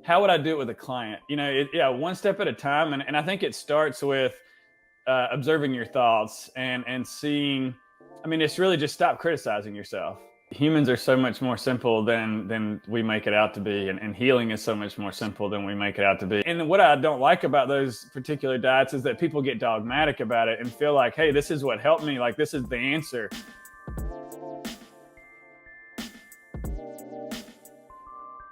how would I do it with a client? One step at a time. And I think it starts with observing your thoughts and seeing. I mean, it's really just stop criticizing yourself. Humans are so much more simple than we make it out to be, and healing is so much more simple than we make it out to be. And what I don't like about those particular diets is that people get dogmatic about it and feel like, hey, this is what helped me, like this is the answer.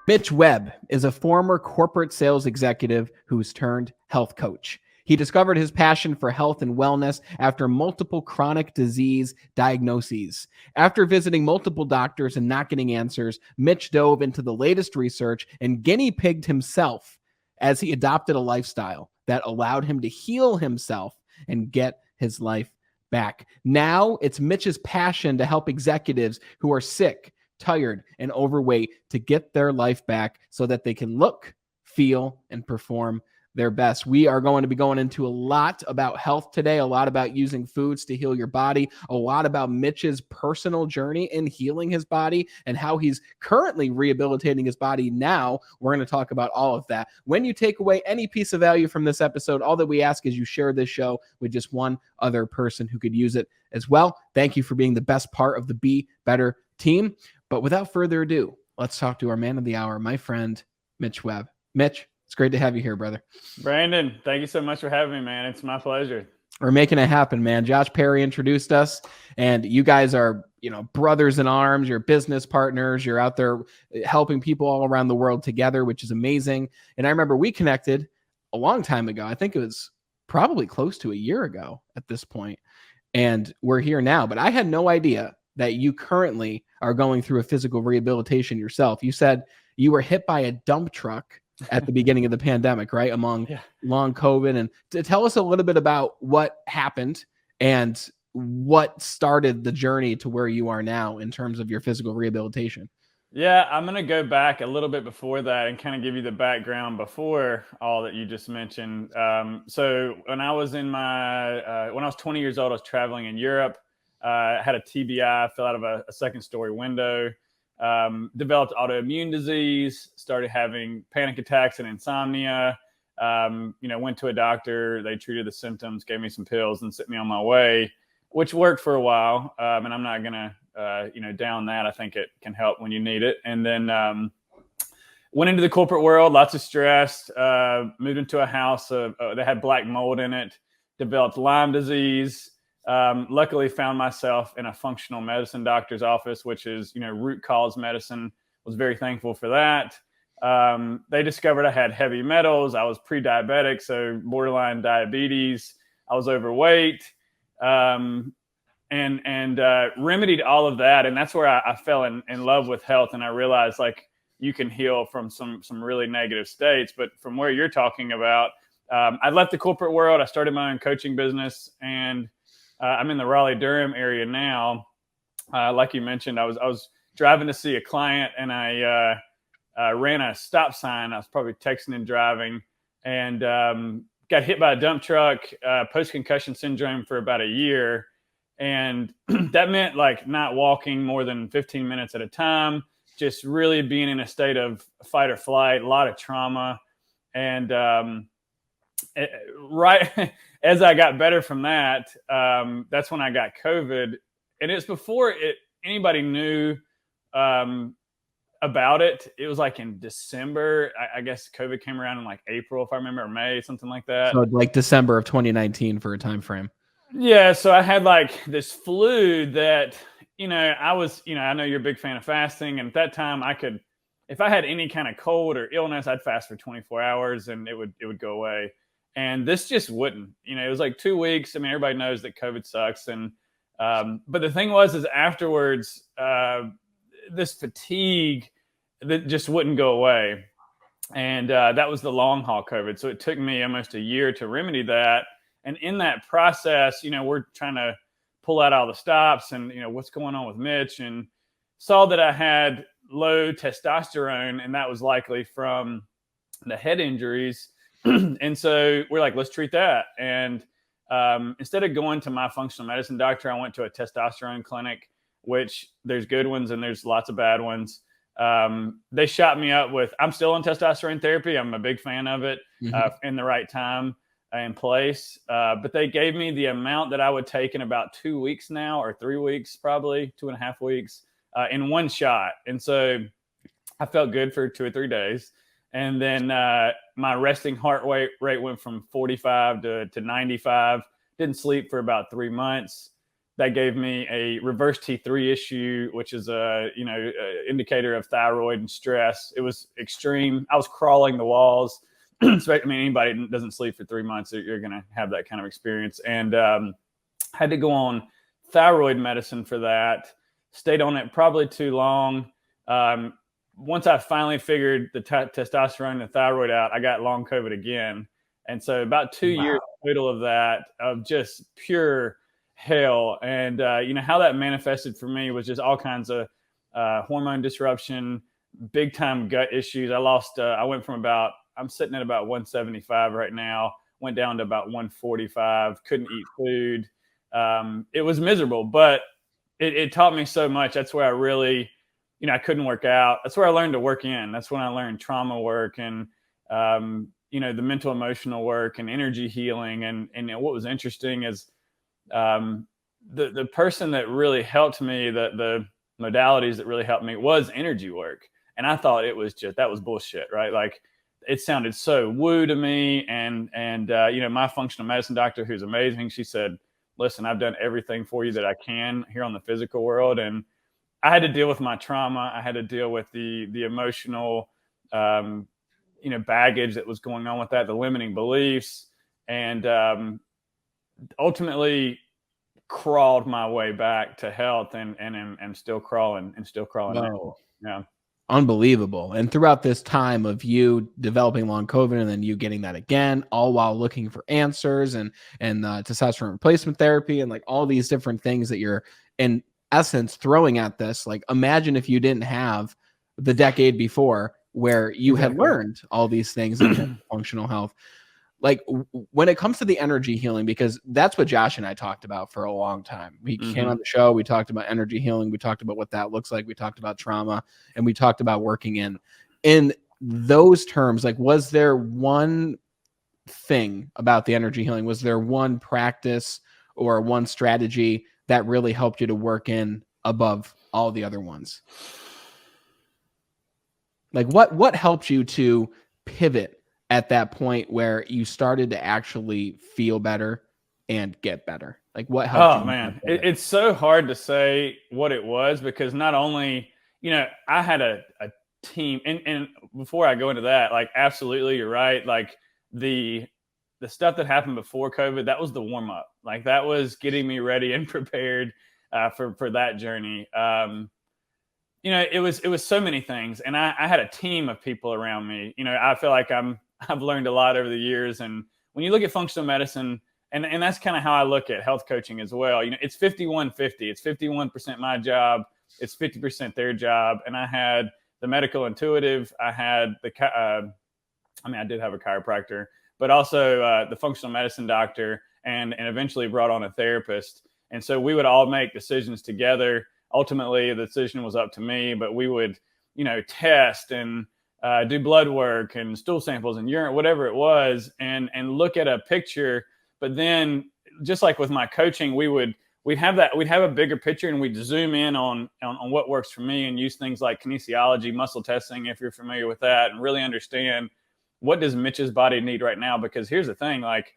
Mitch Webb is a former corporate sales executive who's turned health coach. He discovered his passion for health and wellness after multiple chronic disease diagnoses. After visiting multiple doctors and not getting answers, Mitch dove into the latest research and guinea pigged himself as he adopted a lifestyle that allowed him to heal himself and get his life back. Now it's Mitch's passion to help executives who are sick, tired, and overweight to get their life back so that they can look, feel, and perform their best. We are going to be going into a lot about health today, a lot about using foods to heal your body, a lot about Mitch's personal journey in healing his body and how he's currently rehabilitating his body now. We're going to talk about all of that. When you take away any piece of value from this episode, all that we ask is you share this show with just one other person who could use it as well. Thank you for being the best part of the Be Better team. But without further ado, let's talk to our man of the hour, my friend, Mitch Webb. Mitch, it's great to have you here, brother. Brandon, thank you so much for having me, man. It's my pleasure. We're making it happen, man. Josh Perry introduced us, and you guys are, brothers in arms. You're business partners. You're out there helping people all around the world together, which is amazing. And I remember we connected a long time ago. I think it was probably close to a year ago at this point, and we're here now. But I had no idea that you currently are going through a physical rehabilitation yourself. You said you were hit by a dump truck at the beginning of the pandemic, right? Among long COVID. And to tell us a little bit about what happened and what started the journey to where you are now in terms of your physical rehabilitation. Yeah, I'm going to go back a little bit before that and kind of give you the background before all that you just mentioned. So when I was when I was 20 years old, I was traveling in Europe. Had a TBI, fell out of a second story window, developed autoimmune disease, started having panic attacks and insomnia, went to a doctor. They treated the symptoms, gave me some pills and sent me on my way, which worked for a while. And I'm not going to, down that. I think it can help when you need it. And then went into the corporate world, lots of stress, moved into a house that had black mold in it, developed Lyme disease. Luckily found myself in a functional medicine doctor's office, which is, root cause medicine. Was very thankful for that. They discovered I had heavy metals. I was pre-diabetic, so borderline diabetes. I was overweight, and remedied all of that. And that's where I fell in love with health. And I realized like you can heal from some really negative states. But from where you're talking about, I left the corporate world. I started my own coaching business, and I'm in the Raleigh-Durham area now. Like you mentioned, I was driving to see a client, and I ran a stop sign. I was probably texting and driving, and got hit by a dump truck, post-concussion syndrome for about a year. And that meant like not walking more than 15 minutes at a time, just really being in a state of fight or flight, a lot of trauma. And right as I got better from that, that's when I got COVID. And it's before anybody knew about it. It was like in December. I guess COVID came around in like April, if I remember, or May, something like that. So like December of 2019 for a time frame. Yeah. So I had like this flu that, I was, I know you're a big fan of fasting. And at that time if I had any kind of cold or illness, I'd fast for 24 hours and it would go away. And this just wouldn't, it was like 2 weeks. I mean, everybody knows that COVID sucks. And, but the thing is afterwards, this fatigue that just wouldn't go away. And that was the long haul COVID. So it took me almost a year to remedy that. And in that process, we're trying to pull out all the stops and, what's going on with Mitch, and saw that I had low testosterone, and that was likely from the head injuries. And so we're like, let's treat that. And instead of going to my functional medicine doctor, I went to a testosterone clinic, which there's good ones and there's lots of bad ones. They shot me up with, I'm still on testosterone therapy. I'm a big fan of it in the right time and place. But they gave me the amount that I would take in about 2 weeks now, or 3 weeks, probably 2.5 weeks in one shot. And so I felt good for 2 or 3 days. And then my resting heart rate went from 45 to 95. Didn't sleep for about 3 months. That gave me a reverse T3 issue, which is a indicator of thyroid and stress. It was extreme. I was crawling the walls. I mean, anybody that doesn't sleep for 3 months, you're going to have that kind of experience. And had to go on thyroid medicine for that. Stayed on it probably too long. Once I finally figured the testosterone and thyroid out, I got long COVID again. And so about 2 years total of that, of just pure hell. And, how that manifested for me was just all kinds of hormone disruption, big time gut issues. I went from I'm sitting at about 175 right now, went down to about 145, couldn't eat food. It was miserable, but it taught me so much. That's where I really, I couldn't work out. That's where I learned to work in. That's when I learned trauma work and, the mental emotional work and energy healing. And what was interesting is the person that really helped me, the modalities that really helped me was energy work. And I thought that was bullshit, right? Like it sounded so woo to me. And my functional medicine doctor, who's amazing, she said, listen, I've done everything for you that I can here on the physical world. And I had to deal with my trauma. I had to deal with the emotional, baggage that was going on with that, the limiting beliefs, and ultimately crawled my way back to health, and am still crawling now. Yeah. Unbelievable. And throughout this time of you developing long COVID and then you getting that again, all while looking for answers and testosterone replacement therapy and like all these different things that you're in essence throwing at this, like imagine if you didn't have the decade before where you had learned all these things in functional health. Like when it comes to the energy healing, because that's what Josh and I talked about for a long time. We came on the show, we talked about energy healing, we talked about what that looks like, we talked about trauma, and we talked about working in those terms. Like, was there one thing about the energy healing? Was there one practice or one strategy that really helped you to work in above all the other ones? Like what helped you to pivot at that point where you started to actually feel better and get better? Like what helped you? Oh man, it's so hard to say what it was, because not only, I had a team, and before I go into that, like, absolutely, you're right. Like the stuff that happened before COVID, that was the warm up. Like that was getting me ready and prepared for that journey. It was so many things, and I had a team of people around me. I feel like I've learned a lot over the years. And when you look at functional medicine, and that's kind of how I look at health coaching as well. It's 51-50. It's 51% my job. It's 50% their job. And I had the medical intuitive. I had I did have a chiropractor, but also the functional medicine doctor, and eventually brought on a therapist. And so we would all make decisions together. Ultimately, the decision was up to me, but we would, test and do blood work and stool samples and urine, whatever it was, and look at a picture. But then, just like with my coaching, we'd have a bigger picture, and we'd zoom in on what works for me, and use things like kinesiology, muscle testing, if you're familiar with that, and really understand what does Mitch's body need right now. Because here's the thing, like,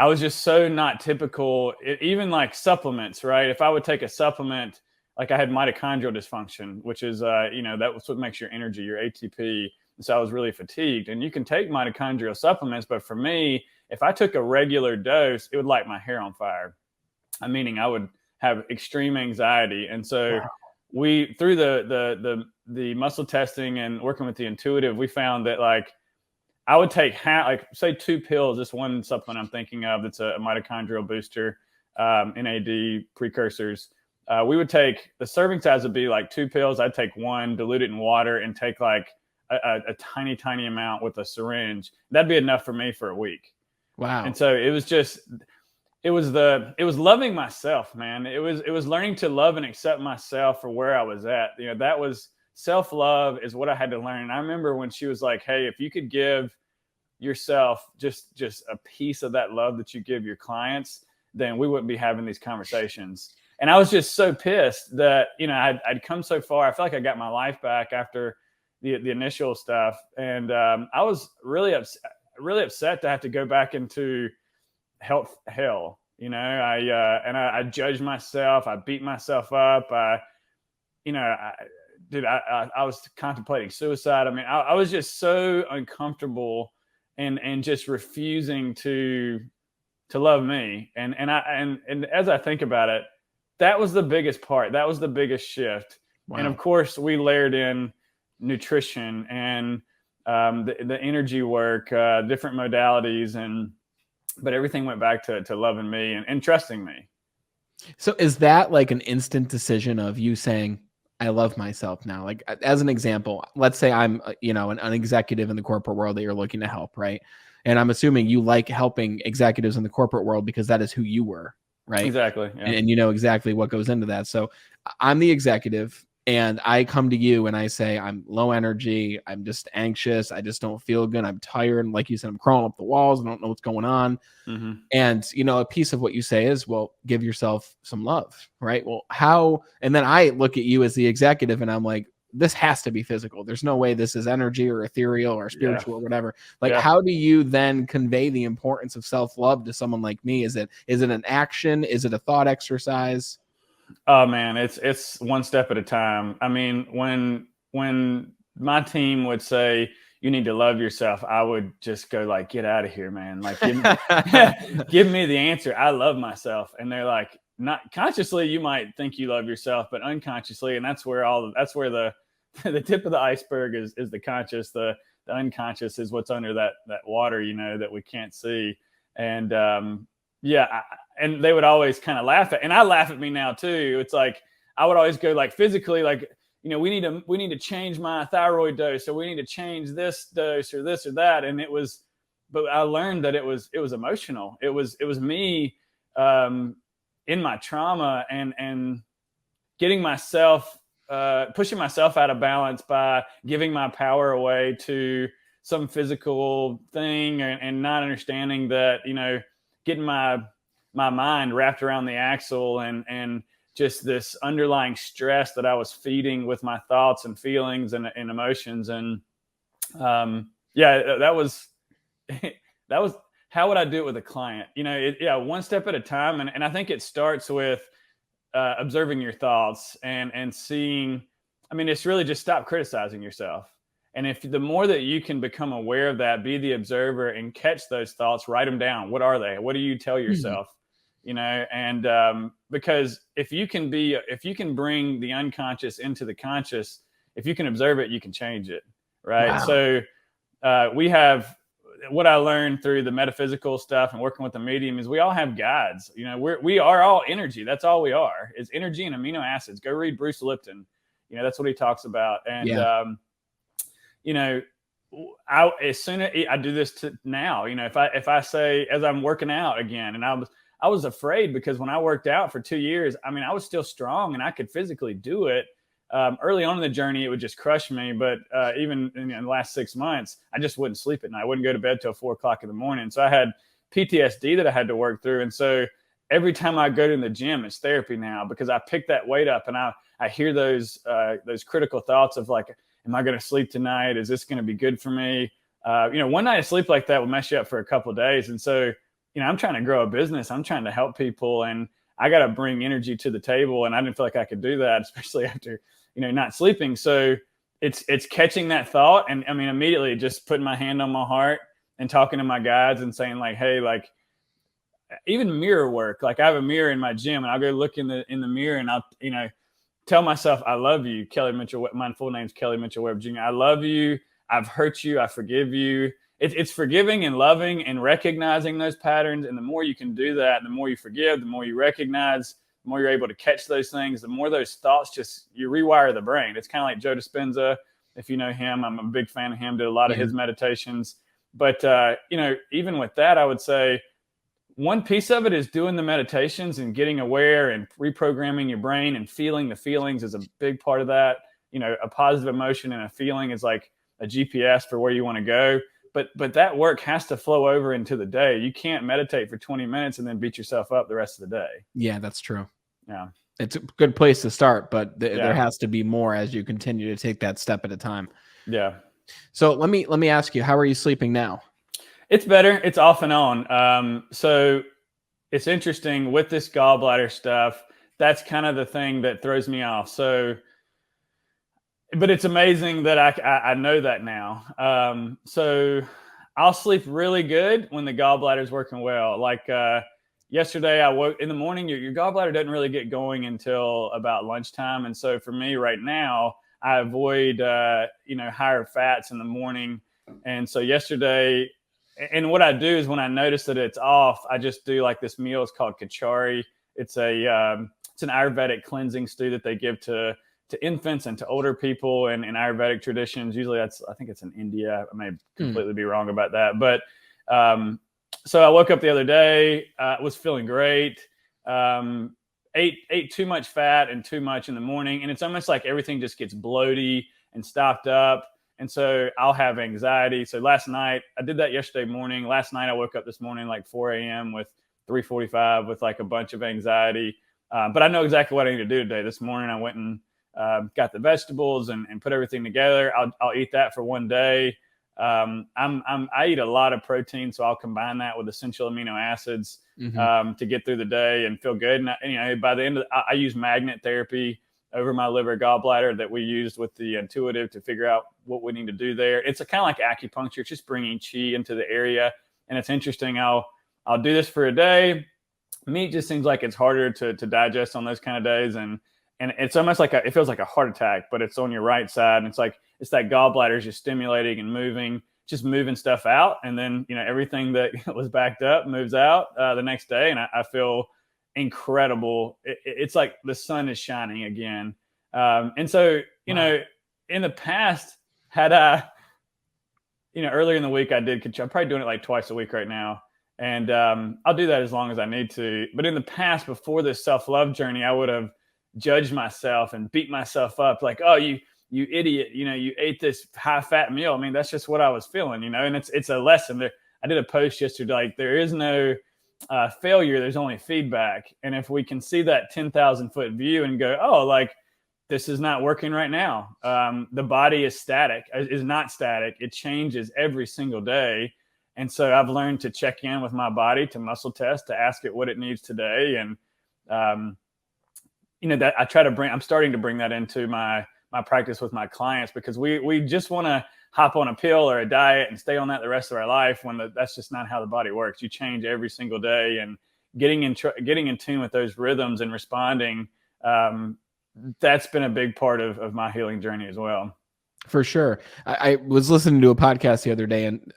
I was just so not typical, even like supplements, right? If I would take a supplement, like I had mitochondrial dysfunction, which is, that's what makes your energy, your ATP. And so I was really fatigued. And you can take mitochondrial supplements, but for me, if I took a regular dose, it would light my hair on fire. Meaning I would have extreme anxiety. And so we, through the muscle testing and working with the intuitive, we found that, like, I would take say 2 pills. This one supplement I'm thinking of, that's a mitochondrial booster, NAD precursors. We would take, the serving size would be like 2 pills. I'd take 1, dilute it in water, and take like a tiny, tiny amount with a syringe. That'd be enough for me for a week. Wow. And so it was just, it was loving myself, man. It was learning to love and accept myself for where I was at. That was self-love is what I had to learn. And I remember when she was like, hey, if you could give yourself just a piece of that love that you give your clients, then we wouldn't be having these conversations. And I was just so pissed that, I'd come so far. I feel like I got my life back after the initial stuff. And I was really upset to have to go back into health hell. I judged myself. I beat myself up. I was contemplating suicide. I mean, I was just so uncomfortable and just refusing to love me. And as I think about it, that was the biggest part. That was the biggest shift. Wow. And of course, we layered in nutrition and the energy work, different modalities, but everything went back to loving me and trusting me. So is that like an instant decision of you saying, I love myself now? Like, as an example, let's say I'm, an executive in the corporate world that you're looking to help, right? And I'm assuming you like helping executives in the corporate world because that is who you were, right? Exactly. Yeah. And you know exactly what goes into that. So I'm the executive and I come to you and I say, I'm low energy. I'm just anxious. I just don't feel good. I'm tired. And like you said, I'm crawling up the walls. I don't know what's going on. Mm-hmm. And, a piece of what you say is, well, give yourself some love, right? Well, how? And then I look at you as the executive and I'm like, this has to be physical. There's no way this is energy or ethereal or spiritual or whatever. Like, how do you then convey the importance of self-love to someone like me? Is it an action? Is it a thought exercise? Oh man, it's one step at a time. I mean, when my team would say you need to love yourself, I would just go like, get out of here, man. Like, give me the answer. I love myself. And they're like, not consciously, you might think you love yourself, but unconsciously. And that's where the tip of the iceberg is the conscious. The unconscious is what's under that water, that we can't see. And and they would always kind of laugh at, and I laugh at me now too. It's like, I would always go like physically, like, we need to change my thyroid dose, or we need to change this dose or this or that. And but I learned that it was emotional. It was me in my trauma and getting myself, pushing myself out of balance by giving my power away to some physical thing and not understanding that, getting my mind wrapped around the axle and just this underlying stress that I was feeding with my thoughts and feelings and emotions. And that was how would I do it with a client? One step at a time. And I think it starts with observing your thoughts and seeing. I mean, it's really just stop criticizing yourself. And if the more that you can become aware of that, be the observer and catch those thoughts, write them down. What are they? What do you tell yourself? And because if you can bring the unconscious into the conscious, if you can observe it, you can change it. Right. Wow. So we have, what I learned through the metaphysical stuff and working with the medium is we all have guides. We are all energy. That's all we are, is energy and amino acids. Go read Bruce Lipton. That's what he talks about. And, as soon as I do this now, if I say, as I'm working out again, and I was afraid because when I worked out for 2 years, I mean, I was still strong and I could physically do it. Early on in the journey, it would just crush me. But even in the last 6 months, I just wouldn't sleep at night. I wouldn't go to bed till 4 o'clock in the morning. So I had PTSD that I had to work through. And so every time I go to the gym, it's therapy now, because I pick that weight up and I hear those critical thoughts of like, am I going to sleep tonight? Is this going to be good for me? One night of sleep like that will mess you up for a couple of days. And so, I'm trying to grow a business. I'm trying to help people, and I got to bring energy to the table. And I didn't feel like I could do that, especially after, not sleeping. So it's catching that thought. And I mean, immediately just putting my hand on my heart and talking to my guides and saying like, hey, like, even mirror work. Like, I have a mirror in my gym and I'll go look in the mirror and I'll, tell myself, I love you, Kelly Mitchell. My full name's Kelly Mitchell Webb Jr. I love you. I've hurt you. I forgive you. It's forgiving and loving and recognizing those patterns. And the more you can do that, the more you forgive, the more you recognize, the more you're able to catch those things, the more those thoughts you rewire the brain. It's kind of like Joe Dispenza. If you know him, I'm a big fan of him, did a lot of his meditations. But, even with that, I would say one piece of it is doing the meditations and getting aware and reprogramming your brain and feeling the feelings is a big part of that. A positive emotion and a feeling is like a GPS for where you want to go. But that work has to flow over into the day. You can't meditate for 20 minutes and then beat yourself up the rest of the day. Yeah, that's true. Yeah. It's a good place to start, but there has to be more as you continue to take that step at a time. Yeah. So let me ask you, how are you sleeping now? It's better. It's off and on. So it's interesting with this gallbladder stuff. That's kind of the thing that throws me off. So, but it's amazing that I know that now. So I'll sleep really good when the gallbladder is working well. Like yesterday, I woke in the morning. Your gallbladder doesn't really get going until about lunchtime, and so for me right now, I avoid higher fats in the morning. And so yesterday, and what I do is when I notice that it's off, I just do like this meal. It's called kachari. It's an Ayurvedic cleansing stew that they give to infants and to older people and in Ayurvedic traditions. Usually I think it's in India. I may completely be wrong about that. But so I woke up the other day, was feeling great. Ate too much fat and too much in the morning. And it's almost like everything just gets bloaty and stopped up. And so I'll have anxiety. So last night, I did that yesterday morning. Last night, I woke up this morning like 4 a.m. with 3:45 with like a bunch of anxiety. But I know exactly what I need to do today. This morning, I went and got the vegetables and put everything together. I'll eat that for one day. I eat a lot of protein, so I'll combine that with essential amino acids to get through the day and feel good. And by the end of I use magnet therapy over my liver gallbladder that we used with the intuitive to figure out what we need to do there. It's kind of like acupuncture. It's just bringing chi into the area. And it's interesting. I'll do this for a day. Meat just seems like it's harder to digest on those kind of days. And it's almost like it feels like a heart attack, but it's on your right side. And it's that gallbladder is just stimulating and moving, just moving stuff out. And then, everything that was backed up moves out the next day. And I feel incredible. It's like the sun is shining again. And so, in the past, had I, earlier in the week, I'm probably doing it like twice a week right now. And I'll do that as long as I need to. But in the past, before this self-love journey, I would have judged myself and beat myself up like, oh, you idiot, you ate this high-fat meal. I mean, that's just what I was feeling, and it's a lesson. I did a post yesterday, like there is no failure, there's only feedback. And if we can see that 10,000-foot view and go, oh, like this is not working right now. The body is not static. It changes every single day. And so I've learned to check in with my body, to muscle test, to ask it what it needs today. And, that I'm starting to bring that into my practice with my clients, because we just want to hop on a pill or a diet and stay on that the rest of our life when that's just not how the body works. You change every single day, and getting in tune with those rhythms and responding. That's been a big part of my healing journey as well. For sure. I was listening to a podcast the other day, and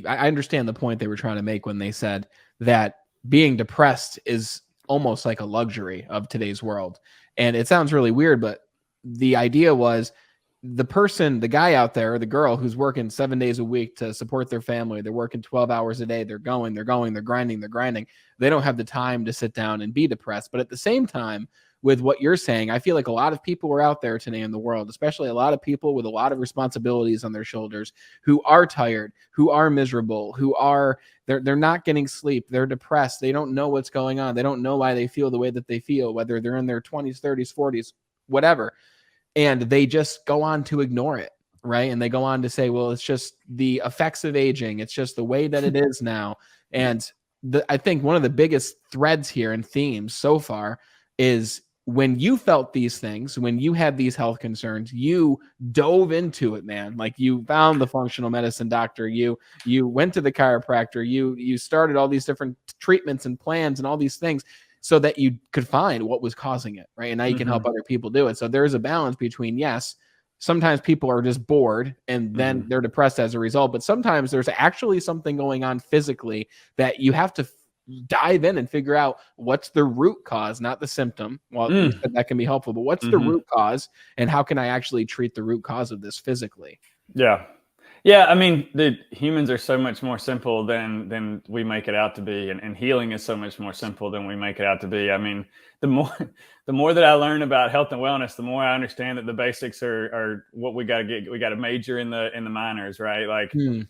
I understand the point they were trying to make when they said that being depressed is almost like a luxury of today's world. And it sounds really weird, but the idea was the guy out there, or the girl who's working 7 days a week to support their family, they're working 12 hours a day, they're grinding. They don't have the time to sit down and be depressed. But at the same time, with what you're saying, I feel like a lot of people are out there today in the world, especially a lot of people with a lot of responsibilities on their shoulders, who are tired, who are miserable, they're not getting sleep, they're depressed, they don't know what's going on, they don't know why they feel the way that they feel, whether they're in their 20s, 30s, 40s, whatever. And they just go on to ignore it, right? And they go on to say, well, it's just the effects of aging. It's just the way that it is now. And I think one of the biggest threads here and themes so far is when you felt these things, when you had these health concerns, you dove into it, man. Like you found the functional medicine doctor, you went to the chiropractor, you started all these different treatments and plans and all these things so that you could find what was causing it, right? And now you can help other people do it. So there is a balance between, yes, sometimes people are just bored and then they're depressed as a result, but sometimes there's actually something going on physically that you have to dive in and figure out what's the root cause, not the symptom. Well, that can be helpful, but what's the root cause, and how can I actually treat the root cause of this physically? Yeah. Yeah, I mean, the humans are so much more simple than we make it out to be, and healing is so much more simple than we make it out to be. I mean, the more the more that I learn about health and wellness, the more I understand that the basics are what we got to get. We got to major in the minors, right? Like, Hmm.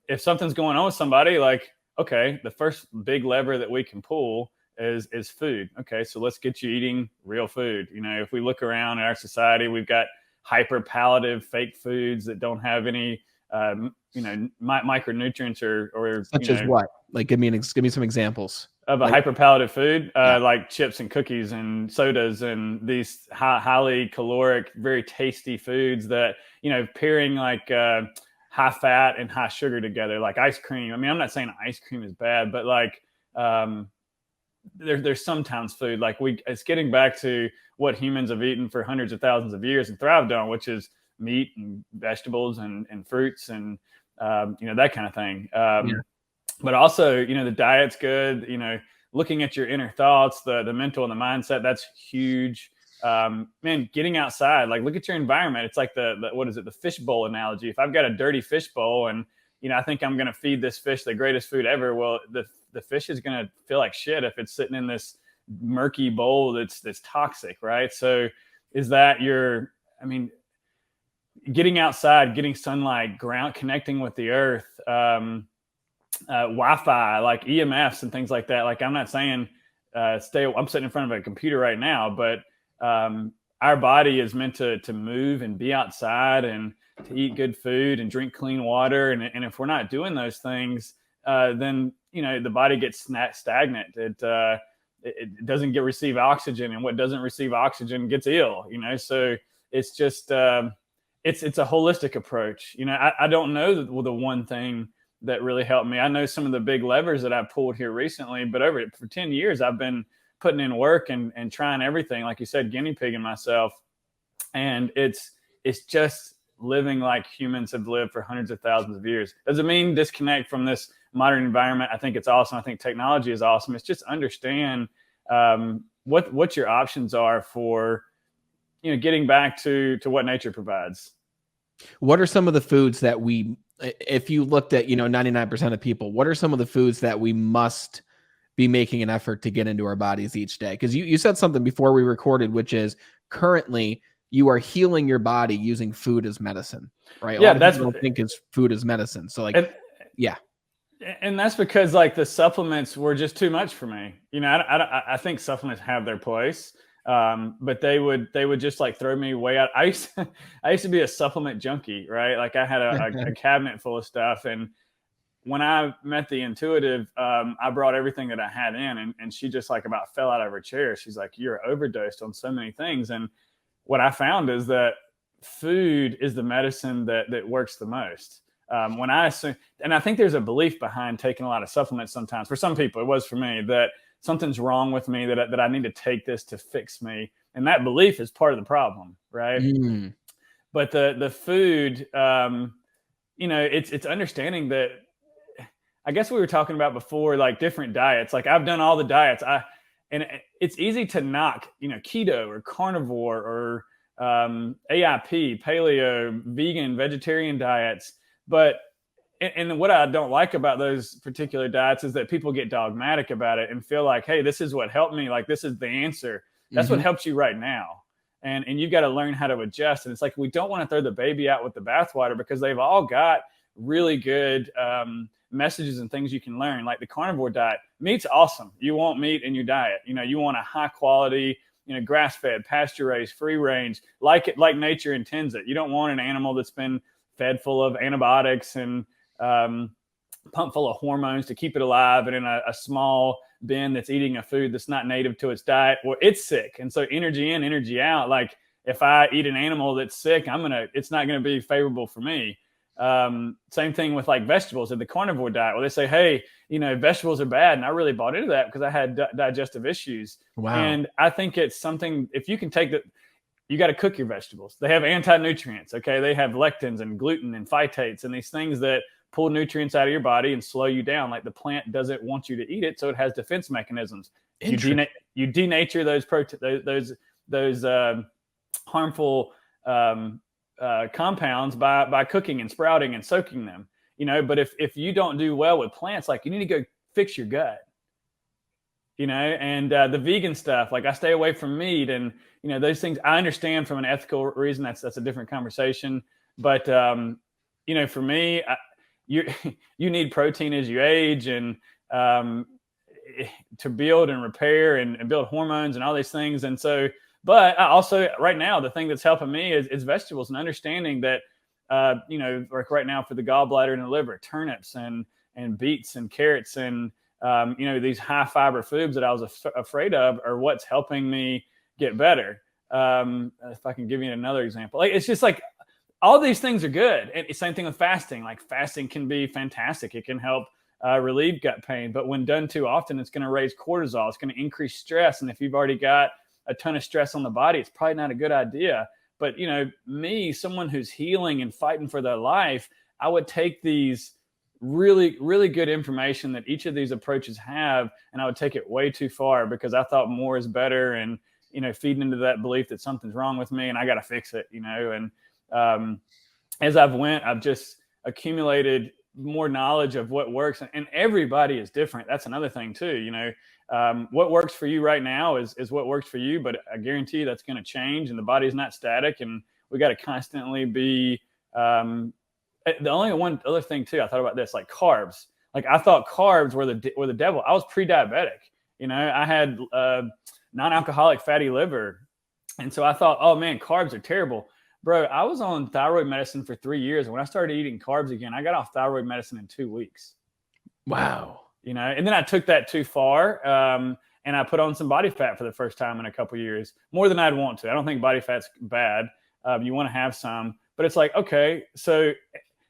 if something's going on with somebody, like, okay, the first big lever that we can pull is food. Okay, so let's get you eating real food. If we look around in our society, we've got hyper palliative fake foods that don't have any micronutrients or Such as what? Like, give me some examples. of a Like, hyperpalated food, yeah, like chips and cookies and sodas and these highly caloric, very tasty foods that, pairing like high fat and high sugar together, like ice cream. I mean, I'm not saying ice cream is bad, but like um, there's sometimes food like it's getting back to what humans have eaten for hundreds of thousands of years and thrived on, which is meat and vegetables and fruits and that kind of thing. yeah. But also, the diet's good. Looking at your inner thoughts, the mental and the mindset, that's huge. Man, getting outside, like look at your environment. It's like the what is it, the fishbowl analogy. If I've got a dirty fishbowl and I think I'm going to feed this fish the greatest food ever, well, the fish is going to feel like shit if it's sitting in this murky bowl that's toxic, right? So, is that I mean, getting outside, getting sunlight, ground, connecting with the earth. Wi-Fi, like EMFs and things like that. Like I'm not saying I'm sitting in front of a computer right now, but our body is meant to move and be outside and to eat good food and drink clean water. And if we're not doing those things, then the body gets stagnant. It doesn't receive oxygen, and what doesn't receive oxygen gets ill. So it's just it's a holistic approach. I don't know the one thing that really helped me. I know some of the big levers that I pulled here recently, but for 10 years, I've been putting in work and trying everything. Like you said, guinea pigging myself. And it's just living like humans have lived for hundreds of thousands of years. Doesn't mean disconnect from this modern environment. I think it's awesome. I think technology is awesome. It's just understand what your options are for, getting back to what nature provides. What are some of the foods that if you looked at 99% of people, what are some of the foods that we must be making an effort to get into our bodies each day? Because you said something before we recorded, which is currently you are healing your body using food as medicine, right? Yeah, a lot of people don't think is food as medicine. So like, yeah. And that's because like the supplements were just too much for me. I think supplements have their place, but they would just like throw me way out. I used to be a supplement junkie, right? Like I had a cabinet full of stuff, and when I met the intuitive, I brought everything that I had in, and she just like about fell out of her chair. She's like, "You're overdosed on so many things." And what I found is that food is the medicine that works the most. When I assume, and I think there's a belief behind taking a lot of supplements sometimes. For some people, it was for me, that something's wrong with me, that I need to take this to fix me. And that belief is part of the problem, right? Mm. But the food, it's understanding that, I guess we were talking about before, like different diets. Like I've done all the diets. And it's easy to knock, keto or carnivore or AIP, paleo, vegan, vegetarian diets. But and what I don't like about those particular diets is that people get dogmatic about it and feel like, hey, this is what helped me. Like this is the answer. That's what helps you right now. And you've got to learn how to adjust. And it's like, we don't want to throw the baby out with the bathwater, because they've all got really good messages and things you can learn. Like the carnivore diet, meat's awesome. You want meat in your diet. You want a high quality, grass-fed, pasture-raised, free-range, like nature intends it. You don't want an animal that's been fed full of antibiotics and pumped full of hormones to keep it alive, and in a small bin that's eating a food that's not native to its diet, or it's sick. And so energy in, energy out. Like if I eat an animal that's sick, it's not going to be favorable for me. Same thing with like vegetables in the carnivore diet, where they say, hey, vegetables are bad. And I really bought into that because I had digestive issues. Wow. And I think it's something, if you can take that, you got to cook your vegetables. They have anti-nutrients. Okay. They have lectins and gluten and phytates and these things that pull nutrients out of your body and slow you down. Like the plant doesn't want you to eat it, so it has defense mechanisms. You denature those harmful compounds by cooking and sprouting and soaking them. But if you don't do well with plants, like, you need to go fix your gut. And the vegan stuff, like, I stay away from meat, and those things. I understand from an ethical reason, that's a different conversation. But for me, you you need protein as you age, and to build and repair and build hormones and all these things. And so, but I also, right now, the thing that's helping me is vegetables, and understanding that like right now, for the gallbladder and the liver, turnips and beets and carrots and these high fiber foods that I was afraid of are what's helping me get better. If I can give you another example, like, it's just like, all these things are good. And same thing with fasting. Like, fasting can be fantastic. It can help relieve gut pain, but when done too often, it's going to raise cortisol. It's going to increase stress. And if you've already got a ton of stress on the body, it's probably not a good idea. But, me, someone who's healing and fighting for their life, I would take these really, really good information that each of these approaches have, and I would take it way too far, because I thought more is better, and, feeding into that belief that something's wrong with me and I got to fix it, and as I've just accumulated more knowledge of what works, and everybody is different. That's another thing too. What works for you right now is what works for you, but I guarantee you that's going to change, and the body's not static, and we got to constantly be, the only one other thing too, I thought about this, like carbs. Like, I thought carbs were the devil. I was pre-diabetic. I had non-alcoholic fatty liver. And so I thought, oh man, carbs are terrible. Bro, I was on thyroid medicine for 3 years. And when I started eating carbs again, I got off thyroid medicine in 2 weeks. Wow. And then I took that too far. And I put on some body fat for the first time in a couple of years, more than I'd want to. I don't think body fat's bad. You want to have some, but it's like, okay, so,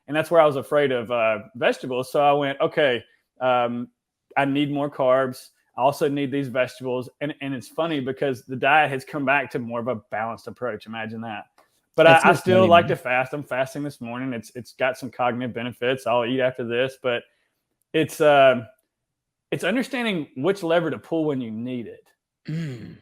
and that's where I was afraid of vegetables. So I went, okay, I need more carbs. I also need these vegetables. And it's funny, because the diet has come back to more of a balanced approach. Imagine that. But I still like to fast. I'm fasting this morning. It's got some cognitive benefits. I'll eat after this, but it's understanding which lever to pull when you need it.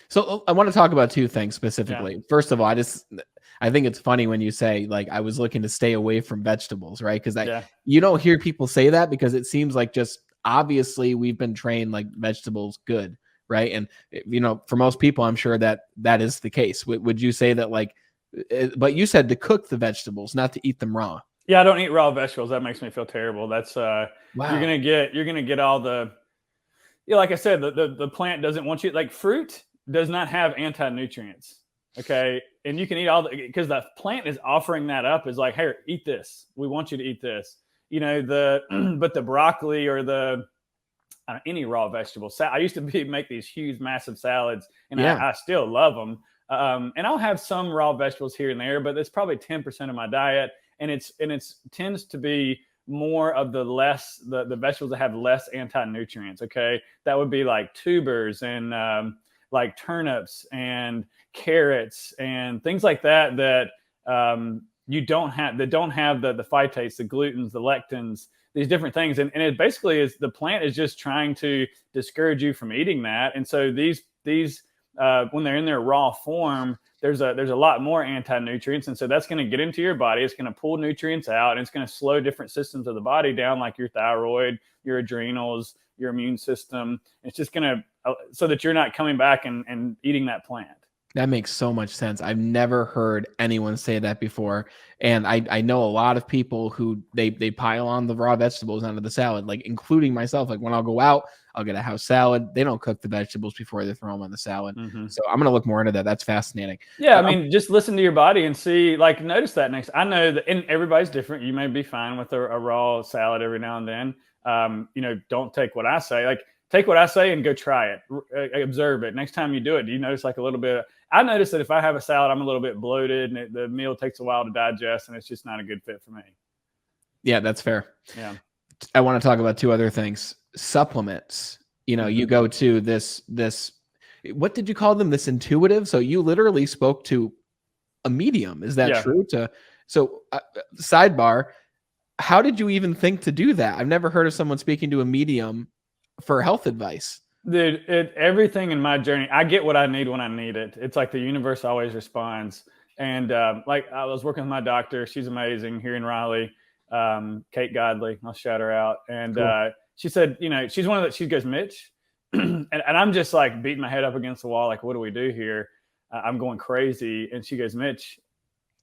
So I want to talk about two things specifically. Yeah. First of all, I think it's funny when you say, like, I was looking to stay away from vegetables, right? Because you don't hear people say that, because it seems like, just obviously we've been trained like vegetables good, right? And for most people, I'm sure that is the case. Would you say that, like, but you said to cook the vegetables, not to eat them raw? Yeah, I don't eat raw vegetables. That makes me feel terrible. That's wow. You're gonna get all the, like I said, the plant doesn't want you, like, fruit does not have anti-nutrients. Okay. And you can eat because the plant is offering that up, is like, hey, eat this. We want you to eat this. But the broccoli or any raw vegetables. I used to make these huge, massive salads, and I still love them. And I'll have some raw vegetables here and there, but it's probably 10% of my diet. And it tends to be more of the vegetables that have less anti-nutrients. Okay. That would be like tubers and like turnips and carrots and things like that don't have the phytates, the glutens, the lectins, these different things. And it basically is, the plant is just trying to discourage you from eating that. And so these when they're in their raw form, there's a lot more anti-nutrients. And so that's going to get into your body. It's going to pull nutrients out, and it's going to slow different systems of the body down, like your thyroid, your adrenals, your immune system. It's just going to, so that you're not coming back and eating that plant. That makes so much sense. I've never heard anyone say that before. And I know a lot of people who they pile on the raw vegetables onto the salad, like including myself. Like when I'll go out, I'll get a house salad. They don't cook the vegetables before they throw them on the salad. Mm-hmm. So I'm going to look more into that. That's fascinating. Yeah. I mean, just listen to your body and see, like, notice that next. I know that, and everybody's different. You may be fine with a raw salad every now and then. Don't take what I say. Like, take what I say and go try it. Observe it. Next time you do it, do you notice like a little bit? I notice that if I have a salad, I'm a little bit bloated, and the meal takes a while to digest, and it's just not a good fit for me. Yeah, that's fair. Yeah. I want to talk about two other things. Supplements. You go to this, what did you call them? This intuitive. So you literally spoke to a medium. Is that true? Sidebar. How did you even think to do that? I've never heard of someone speaking to a medium for health advice. Dude, everything in my journey, I get what I need when I need it. It's like the universe always responds. And like I was working with my doctor. She's amazing here in Raleigh. Kate Godley, I'll shout her out. And Cool. she said, you know, she's one of the, she goes, Mitch, and I'm just like beating my head up against the wall. Like, what do we do here? I'm going crazy. And she goes, Mitch,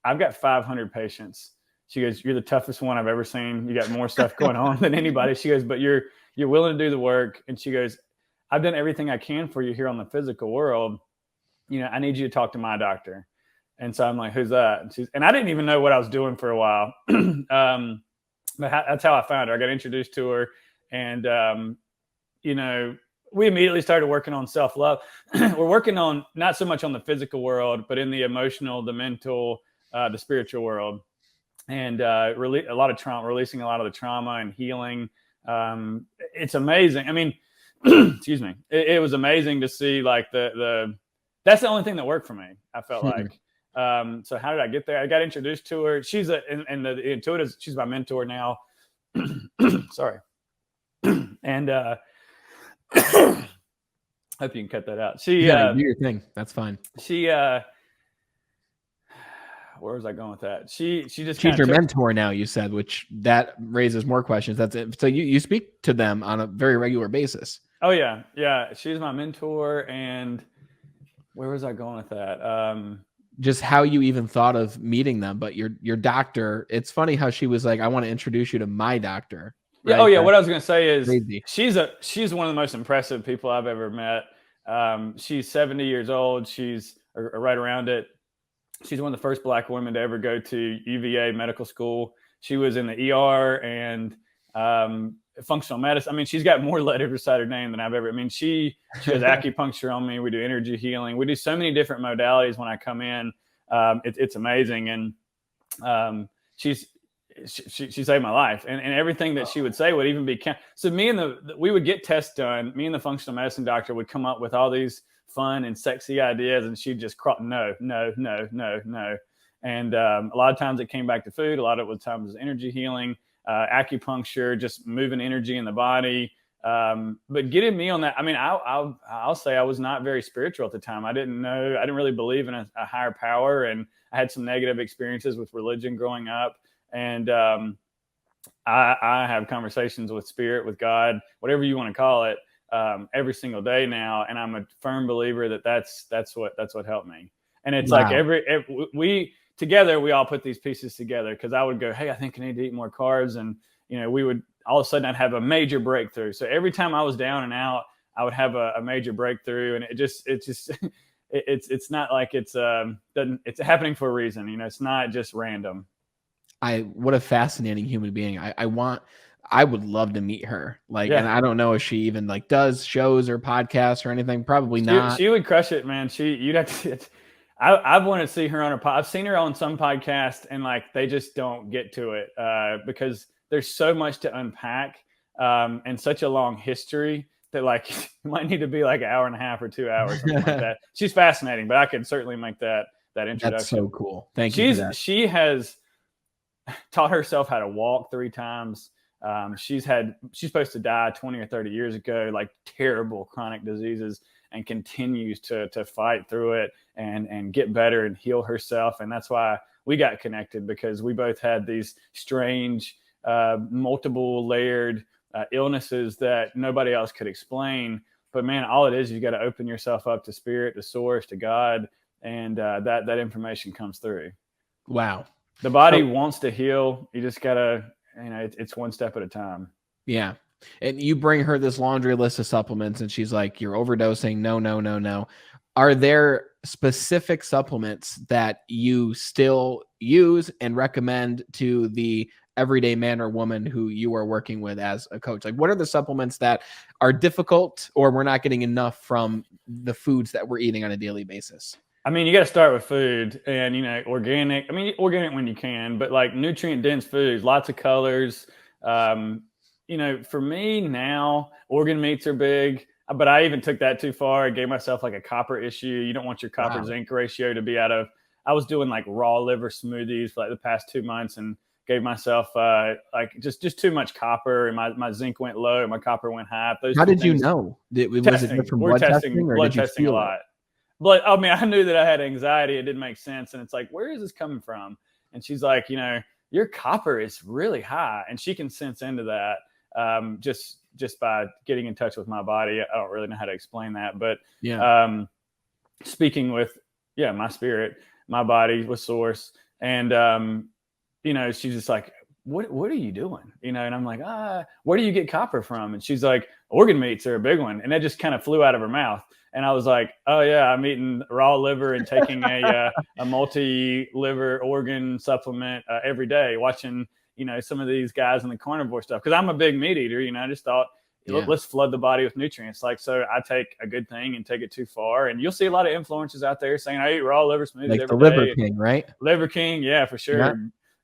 I've got 500 patients. She goes, you're the toughest one I've ever seen. You got more stuff going on than anybody. She goes, but you're willing to do the work. And she goes, I've done everything I can for you here on the physical world. You know, I need you to talk to my doctor. And so I'm like, who's that? And I didn't even know what I was doing for a while. But that's how I found her. I got introduced to her, and you know, we immediately started working on self-love. We're working on not so much on the physical world, but in the emotional, the mental, the spiritual world, and really a lot of trauma, releasing a lot of the trauma and healing. It's amazing. I mean, excuse me. It was amazing to see like that's the only thing that worked for me. I felt like. So how did I get there? I got introduced to her. She's and the intuitive. She's my mentor now. Sorry. And hope you can cut that out. She do your thing. That's fine. She where was I going with that? She's your mentor now, you said, which that raises more questions. That's it. So you speak to them on a very regular basis. Oh yeah. Yeah. She's my mentor. And where was I going with that? Just how you even thought of meeting them, but your doctor, it's funny how she was like, I want to introduce you to my doctor. Right? Yeah. Oh yeah. What I was going to say is crazy. She's one of the most impressive people I've ever met. She's 70 years old. She's right around it. She's one of the first Black women to ever go to UVA medical school. She was in the ER and functional medicine. I mean, she's got more letters beside her name than I've ever. I mean, she has acupuncture on me. We do energy healing. We do so many different modalities when I come in. It's amazing, and she saved my life. And everything that she would say would even be so. We would get tests done. Me and the functional medicine doctor would come up with all these fun and sexy ideas, and she'd just no. And a lot of times it came back to food. A lot of times was energy healing. Acupuncture, just moving energy in the body, but getting me on that. I mean, I'll say I was not very spiritual at the time. I didn't really believe in a higher power, and I had some negative experiences with religion growing up. And I have conversations with spirit, with God, whatever you want to call it, every single day now. And I'm a firm believer that that's what helped me. And it's wow. Like we together, we all put these pieces together, because I would go, hey, I think I need to eat more carbs. And, you know, we would all of a sudden I'd have a major breakthrough. So every time I was down and out, I would have a major breakthrough. And it's not like it's happening for a reason. You know, it's not just random. What a fascinating human being. I would love to meet her. And I don't know if she even does shows or podcasts or anything. Probably not. She would crush it, man. You'd have to. I've wanted to see her on I've seen her on some podcasts, and they just don't get to it because there's so much to unpack and such a long history that it might need to be an hour and a half or 2 hours, something like that. She's fascinating, but I could certainly make that introduction. That's so cool. Thank you. She has taught herself how to walk 3 times. She's supposed to die 20 or 30 years ago, terrible chronic diseases, and continues to fight through it and get better and heal herself. And that's why we got connected, because we both had these strange, multiple layered illnesses that nobody else could explain. But man, all it is, you got to open yourself up to spirit, to source, to God. And that information comes through. Wow. The body wants to heal. You just got to, it's one step at a time. Yeah. And you bring her this laundry list of supplements, and she's like, you're overdosing. No. Are there specific supplements that you still use and recommend to the everyday man or woman who you are working with as a coach? What are the supplements that are difficult, or we're not getting enough from the foods that we're eating on a daily basis? I mean, you got to start with food and, organic. I mean, organic when you can, but nutrient dense foods, lots of colors. For me now, organ meats are big, but I even took that too far. I gave myself a copper issue. You don't want your copper zinc ratio to be I was doing raw liver smoothies for the past 2 months, and gave myself just too much copper, and my zinc went low and my copper went high. How did you know? Was it from blood testing, or blood did you testing a lot? but I mean, I knew that I had anxiety. It didn't make sense. And it's like, where is this coming from? And she's like, your copper is really high. And she can sense into that just by getting in touch with my body. I don't really know how to explain that. But speaking with, my spirit, my body was source. And, she's just like, what are you doing? And I'm like, where do you get copper from? And she's like, organ meats are a big one. And that just kind of flew out of her mouth. And I was like, oh yeah, I'm eating raw liver and taking a multi-liver organ supplement every day, watching, some of these guys in the carnivore stuff. Cause I'm a big meat eater, I just thought, let's flood the body with nutrients. Like, so I take a good thing and take it too far. And you'll see a lot of influencers out there saying, I eat raw liver smoothies like every the day. Liver King, right? Liver King. Yeah, for sure. Yeah.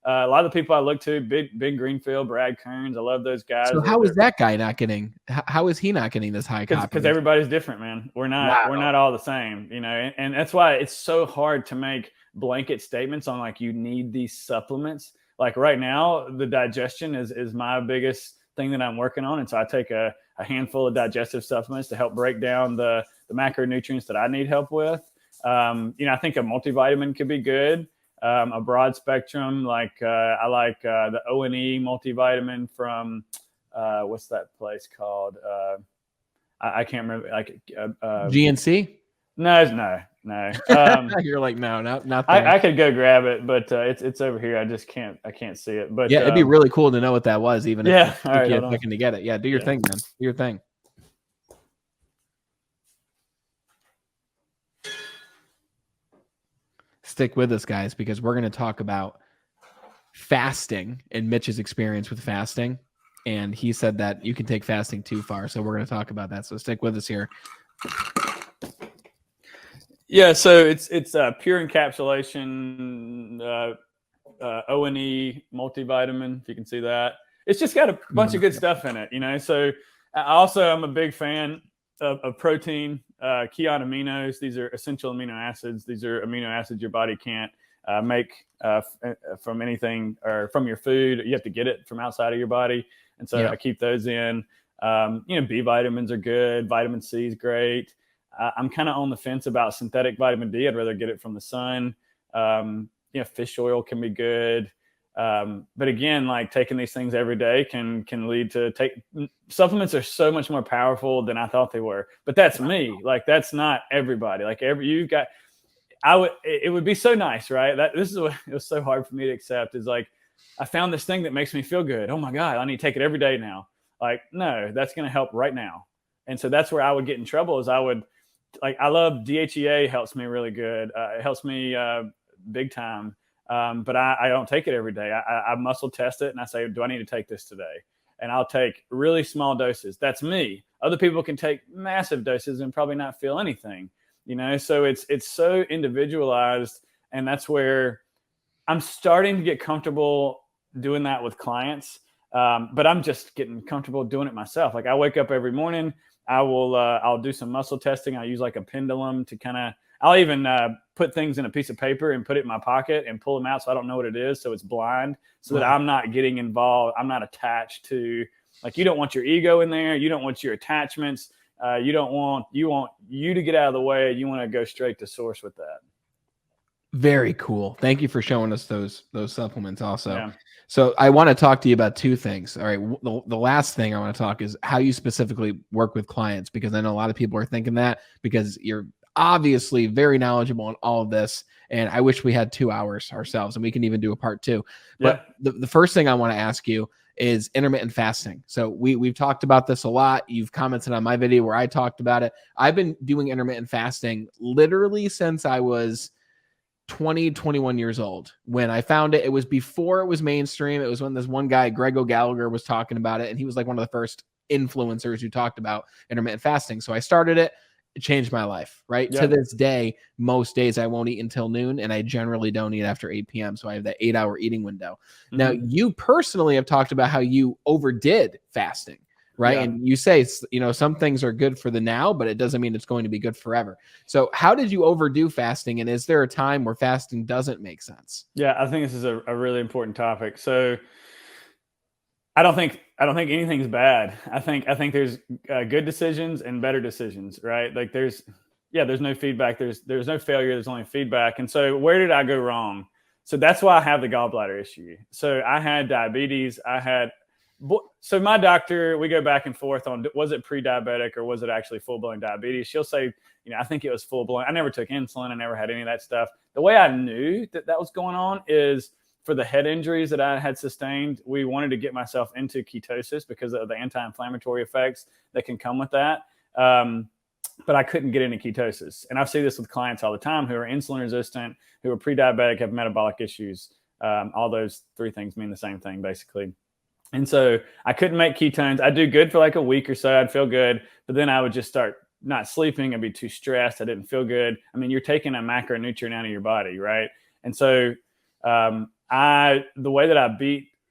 A lot of the people I look to, Ben Greenfield, Brad Kearns. I love those guys. So how is that guy not getting? How is he not getting this high copper? Because everybody's different, man. We're not all the same, and that's why it's so hard to make blanket statements on like you need these supplements. Like right now, the digestion is my biggest thing that I'm working on, and so I take a handful of digestive supplements to help break down the macronutrients that I need help with. I think a multivitamin could be good. A broad spectrum, like I like the O&E multivitamin from what's that place called? I can't remember. Like GNC? No. You're like no, not there. I could go grab it, but it's over here. I can't see it. But yeah, it'd be really cool to know what that was, even if all right, you had looking to get it. Yeah, do your thing, man. Do your thing. Stick with us, guys, because we're going to talk about fasting and Mitch's experience with fasting. And he said that you can take fasting too far. So we're going to talk about that. So stick with us here. Yeah. So it's pure encapsulation, O&E multivitamin. If you can see that, it's just got a bunch of good stuff in it, So I'm a big fan of protein, Keon aminos. These are essential amino acids. These are amino acids your body can't make from anything or from your food. You have to get it from outside of your body. And so I keep those in. B vitamins are good. Vitamin C is great. I'm kind of on the fence about synthetic vitamin D. I'd rather get it from the sun. Fish oil can be good. But again, like taking these things every day can lead to supplements are so much more powerful than I thought they were. But that's me. Like that's not everybody. Like it would be so nice, right? This is what it was so hard for me to accept is like, I found this thing that makes me feel good. Oh my God, I need to take it every day now. Like, no, that's going to help right now. And so that's where I would get in trouble is I love DHEA helps me really good. It helps me big time. But I don't take it every day. I muscle test it and I say, do I need to take this today? And I'll take really small doses. That's me. Other people can take massive doses and probably not feel anything, So it's so individualized, and that's where I'm starting to get comfortable doing that with clients. But I'm just getting comfortable doing it myself. Like I wake up every morning, I'll do some muscle testing. I'll use like a pendulum to I'll even put things in a piece of paper and put it in my pocket and pull them out so I don't know what it is. So it's blind so that I'm not getting involved. I'm not attached to, like, you don't want your ego in there. You don't want your attachments. You want you to get out of the way. You want to go straight to source with that. Very cool. Thank you for showing us those supplements also. Yeah. So I want to talk to you about two things. All right. The last thing I want to talk is how you specifically work with clients, because I know a lot of people are thinking that because you're obviously very knowledgeable on all of this. And I wish we had 2 hours ourselves and we can even do a part 2. But the first thing I want to ask you is intermittent fasting. So we've talked about this a lot. You've commented on my video where I talked about it. I've been doing intermittent fasting literally since I was 21 years old. When I found it, it was before it was mainstream. It was when this one guy, Greg O'Gallagher, was talking about it. And he was like one of the first influencers who talked about intermittent fasting. So I started it. It changed my life, right? Yep. To this day, most days I won't eat until noon, and I generally don't eat after 8 p.m. So I have that 8-hour eating window. Mm-hmm. Now, you personally have talked about how you overdid fasting, right? Yeah. And you say, some things are good for the now, but it doesn't mean it's going to be good forever. So how did you overdo fasting? And is there a time where fasting doesn't make sense? Yeah, I think this is a really important topic. So I don't think anything's bad. I think there's good decisions and better decisions, right? Like there's Yeah, there's no feedback. There's no failure. There's only feedback. And so where did I go wrong? So that's why I have the gallbladder issue. So I had diabetes. So my doctor, we go back and forth on, was it pre-diabetic or was it actually full-blown diabetes? She'll say, I think it was full-blown. I never took insulin. I never had any of that stuff. The way I knew that was going on is for the head injuries that I had sustained, we wanted to get myself into ketosis because of the anti-inflammatory effects that can come with that. But I couldn't get into ketosis. And I see this with clients all the time who are insulin resistant, who are pre-diabetic, have metabolic issues. All those three things mean the same thing, basically. And so I couldn't make ketones. I'd do good for like a week or so. I'd feel good. But then I would just start not sleeping. I'd be too stressed. I didn't feel good. I mean, you're taking a macronutrient out of your body, right? And so the way that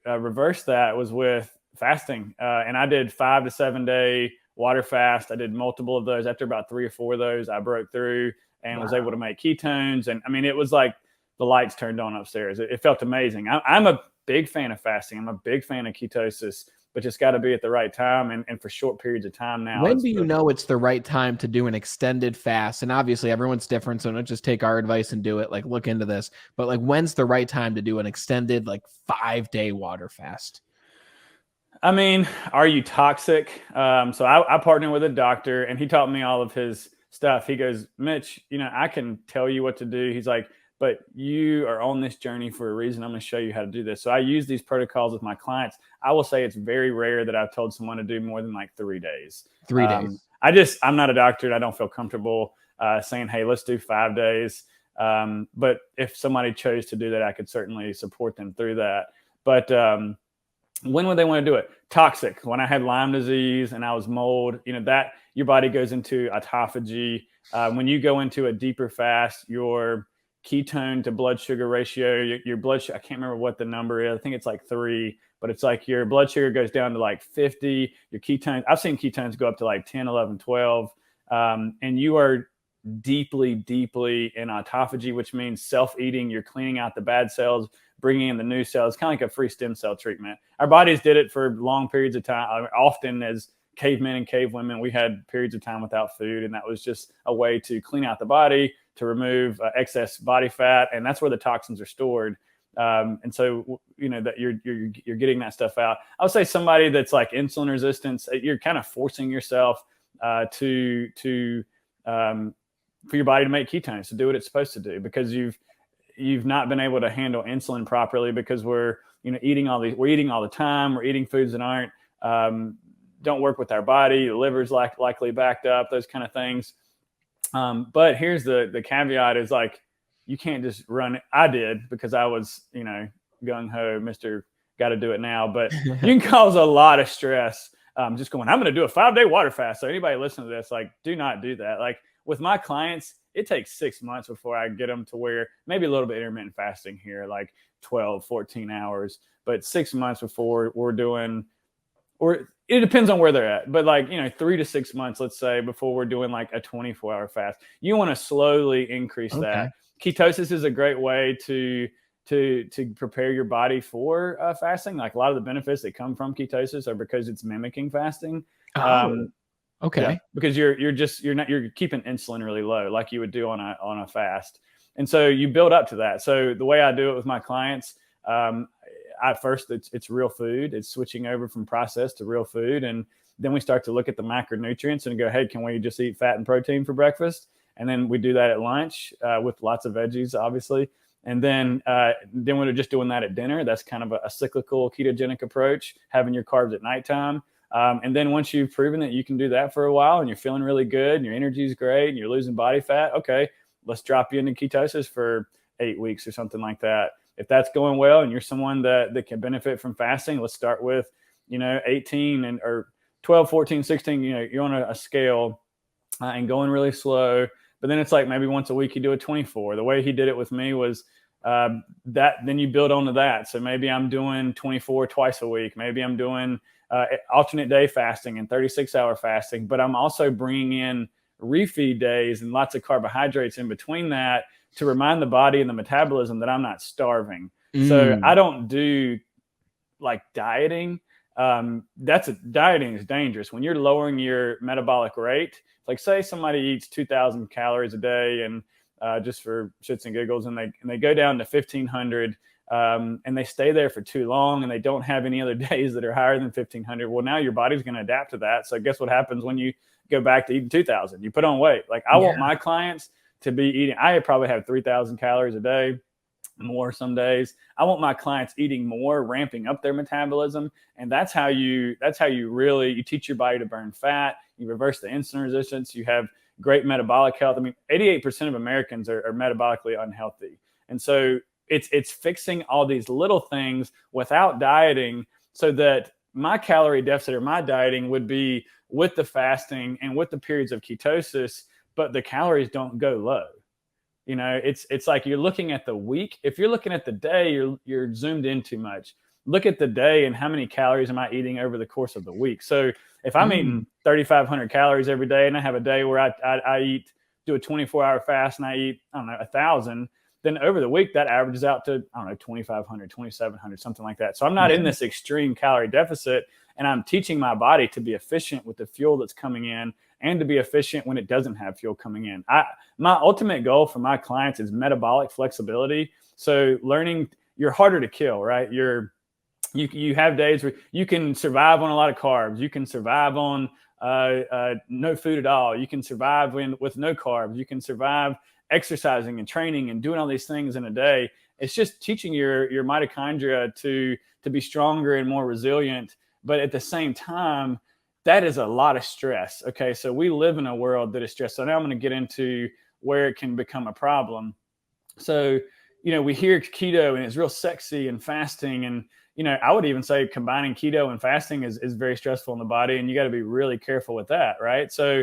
I reversed that was with fasting. And I did 5 to 7 day water fast. I did multiple of those. After about 3 or 4 of those, I broke through and was able to make ketones. And I mean, it was like the lights turned on upstairs. It felt amazing. I'm a big fan of fasting. I'm a big fan of ketosis, but just got to be at the right time and for short periods of time now. When do you know it's the right time to do an extended fast? And obviously everyone's different, so don't just take our advice and do it. Like, look into this. But like, when's the right time to do an extended like 5-day water fast? I mean, are you toxic? So I partnered with a doctor and he taught me all of his stuff. He goes, Mitch, I can tell you what to do. He's like, but you are on this journey for a reason. I'm going to show you how to do this. So I use these protocols with my clients. I will say it's very rare that I've told someone to do more than like 3 days. 3 days. I'm not a doctor and I don't feel comfortable saying, hey, let's do 5 days. But if somebody chose to do that, I could certainly support them through that. But when would they want to do it? Toxic. When I had Lyme disease and I was mold, that your body goes into autophagy. When you go into a deeper fast, your ketone to blood sugar ratio, your blood sugar, I can't remember what the number is. I think it's like 3, but it's like your blood sugar goes down to like 50. Your ketones, I've seen ketones go up to like 10, 11, 12. And you are deeply, deeply in autophagy, which means self-eating. You're cleaning out the bad cells, bringing in the new cells, kind of like a free stem cell treatment. Our bodies did it for long periods of time. Often as cavemen and cavewomen, we had periods of time without food, and that was just a way to clean out the body, to remove excess body fat, and that's where the toxins are stored. And so, that you're getting that stuff out. I would say somebody that's like insulin resistance, you're kind of forcing yourself for your body to make ketones, to do what it's supposed to do, because you've not been able to handle insulin properly because we're eating all the time. We're eating foods that aren't don't work with our body. The liver's likely backed up, those kind of things. But here's the caveat is like, you can't just run it. I did because I was, gung ho, Mr. Got to do it now, but you can cause a lot of stress. Just going, I'm going to do a 5-day water fast. So anybody listening to this, like, do not do that. Like with my clients, it takes 6 months before I get them to where maybe a little bit intermittent fasting here, like 12, 14 hours, but 6 months before we're doing, or it depends on where they're at, but like, 3 to 6 months, let's say, before we're doing like a 24-hour fast. You want to slowly increase that. Ketosis is a great way to prepare your body for fasting. Like a lot of the benefits that come from ketosis are because it's mimicking fasting. Yeah, because you're keeping insulin really low, like you would do on a fast. And so you build up to that. So the way I do it with my clients, at first it's real food. It's switching over from processed to real food. And then we start to look at the macronutrients and go, hey, can we just eat fat and protein for breakfast? And then we do that at lunch with lots of veggies, obviously. And then we're just doing that at dinner. That's kind of a cyclical ketogenic approach, having your carbs at nighttime. And then once you've proven that you can do that for a while and you're feeling really good and your energy is great and you're losing body fat, okay, let's drop you into ketosis for 8 weeks or something like that. If that's going well and you're someone that can benefit from fasting, let's start with, 18 or 12, 14, 16, you're on a scale and going really slow. But then it's like maybe once a week you do a 24. The way he did it with me was then you build onto that. So maybe I'm doing 24 twice a week. Maybe I'm doing alternate day fasting and 36-hour fasting, but I'm also bringing in refeed days and lots of carbohydrates in between that to remind the body and the metabolism that I'm not starving. So I don't do like dieting. Dieting is dangerous. When you're lowering your metabolic rate, like say somebody eats 2,000 calories a day and just for shits and giggles, and they go down to 1,500, and they stay there for too long, and they don't have any other days that are higher than 1,500. Well, now your body's going to adapt to that. So guess what happens when you go back to eating 2,000? You put on weight. Like I want my clients to be eating. I probably have 3,000 calories a day, more some days. I want my clients eating more, ramping up their metabolism. And that's how you really, you teach your body to burn fat. You reverse the insulin resistance. You have great metabolic health. I mean, 88% of Americans are metabolically unhealthy. And so it's fixing all these little things without dieting, so that my calorie deficit or my dieting would be with the fasting and with the periods of ketosis, but the calories don't go low. You know, it's like you're looking at the week. If you're looking at the day, you're zoomed in too much. Look at the day and how many calories am I eating over the course of the week. So if I'm eating 3,500 calories every day, and I have a day where I do a 24-hour fast and I eat, I don't know, 1,000, then over the week that averages out to, I don't know, 2,500, 2,700, something like that. So I'm not in this extreme calorie deficit, and I'm teaching my body to be efficient with the fuel that's coming in and to be efficient when it doesn't have fuel coming in. My ultimate goal for my clients is metabolic flexibility. So learning, you're harder to kill, right? You have days where you can survive on a lot of carbs. You can survive on no food at all. You can survive with no carbs. You can survive exercising and training and doing all these things in a day. It's just teaching your mitochondria to be stronger and more resilient. But at the same time, that is a lot of stress. Okay, so we live in a world that is stressed. So now I'm going to get into where it can become a problem. So, you know, we hear keto and it's real sexy and fasting. And, you know, I would even say combining keto and fasting is very stressful in the body. And you got to be really careful with that, right? So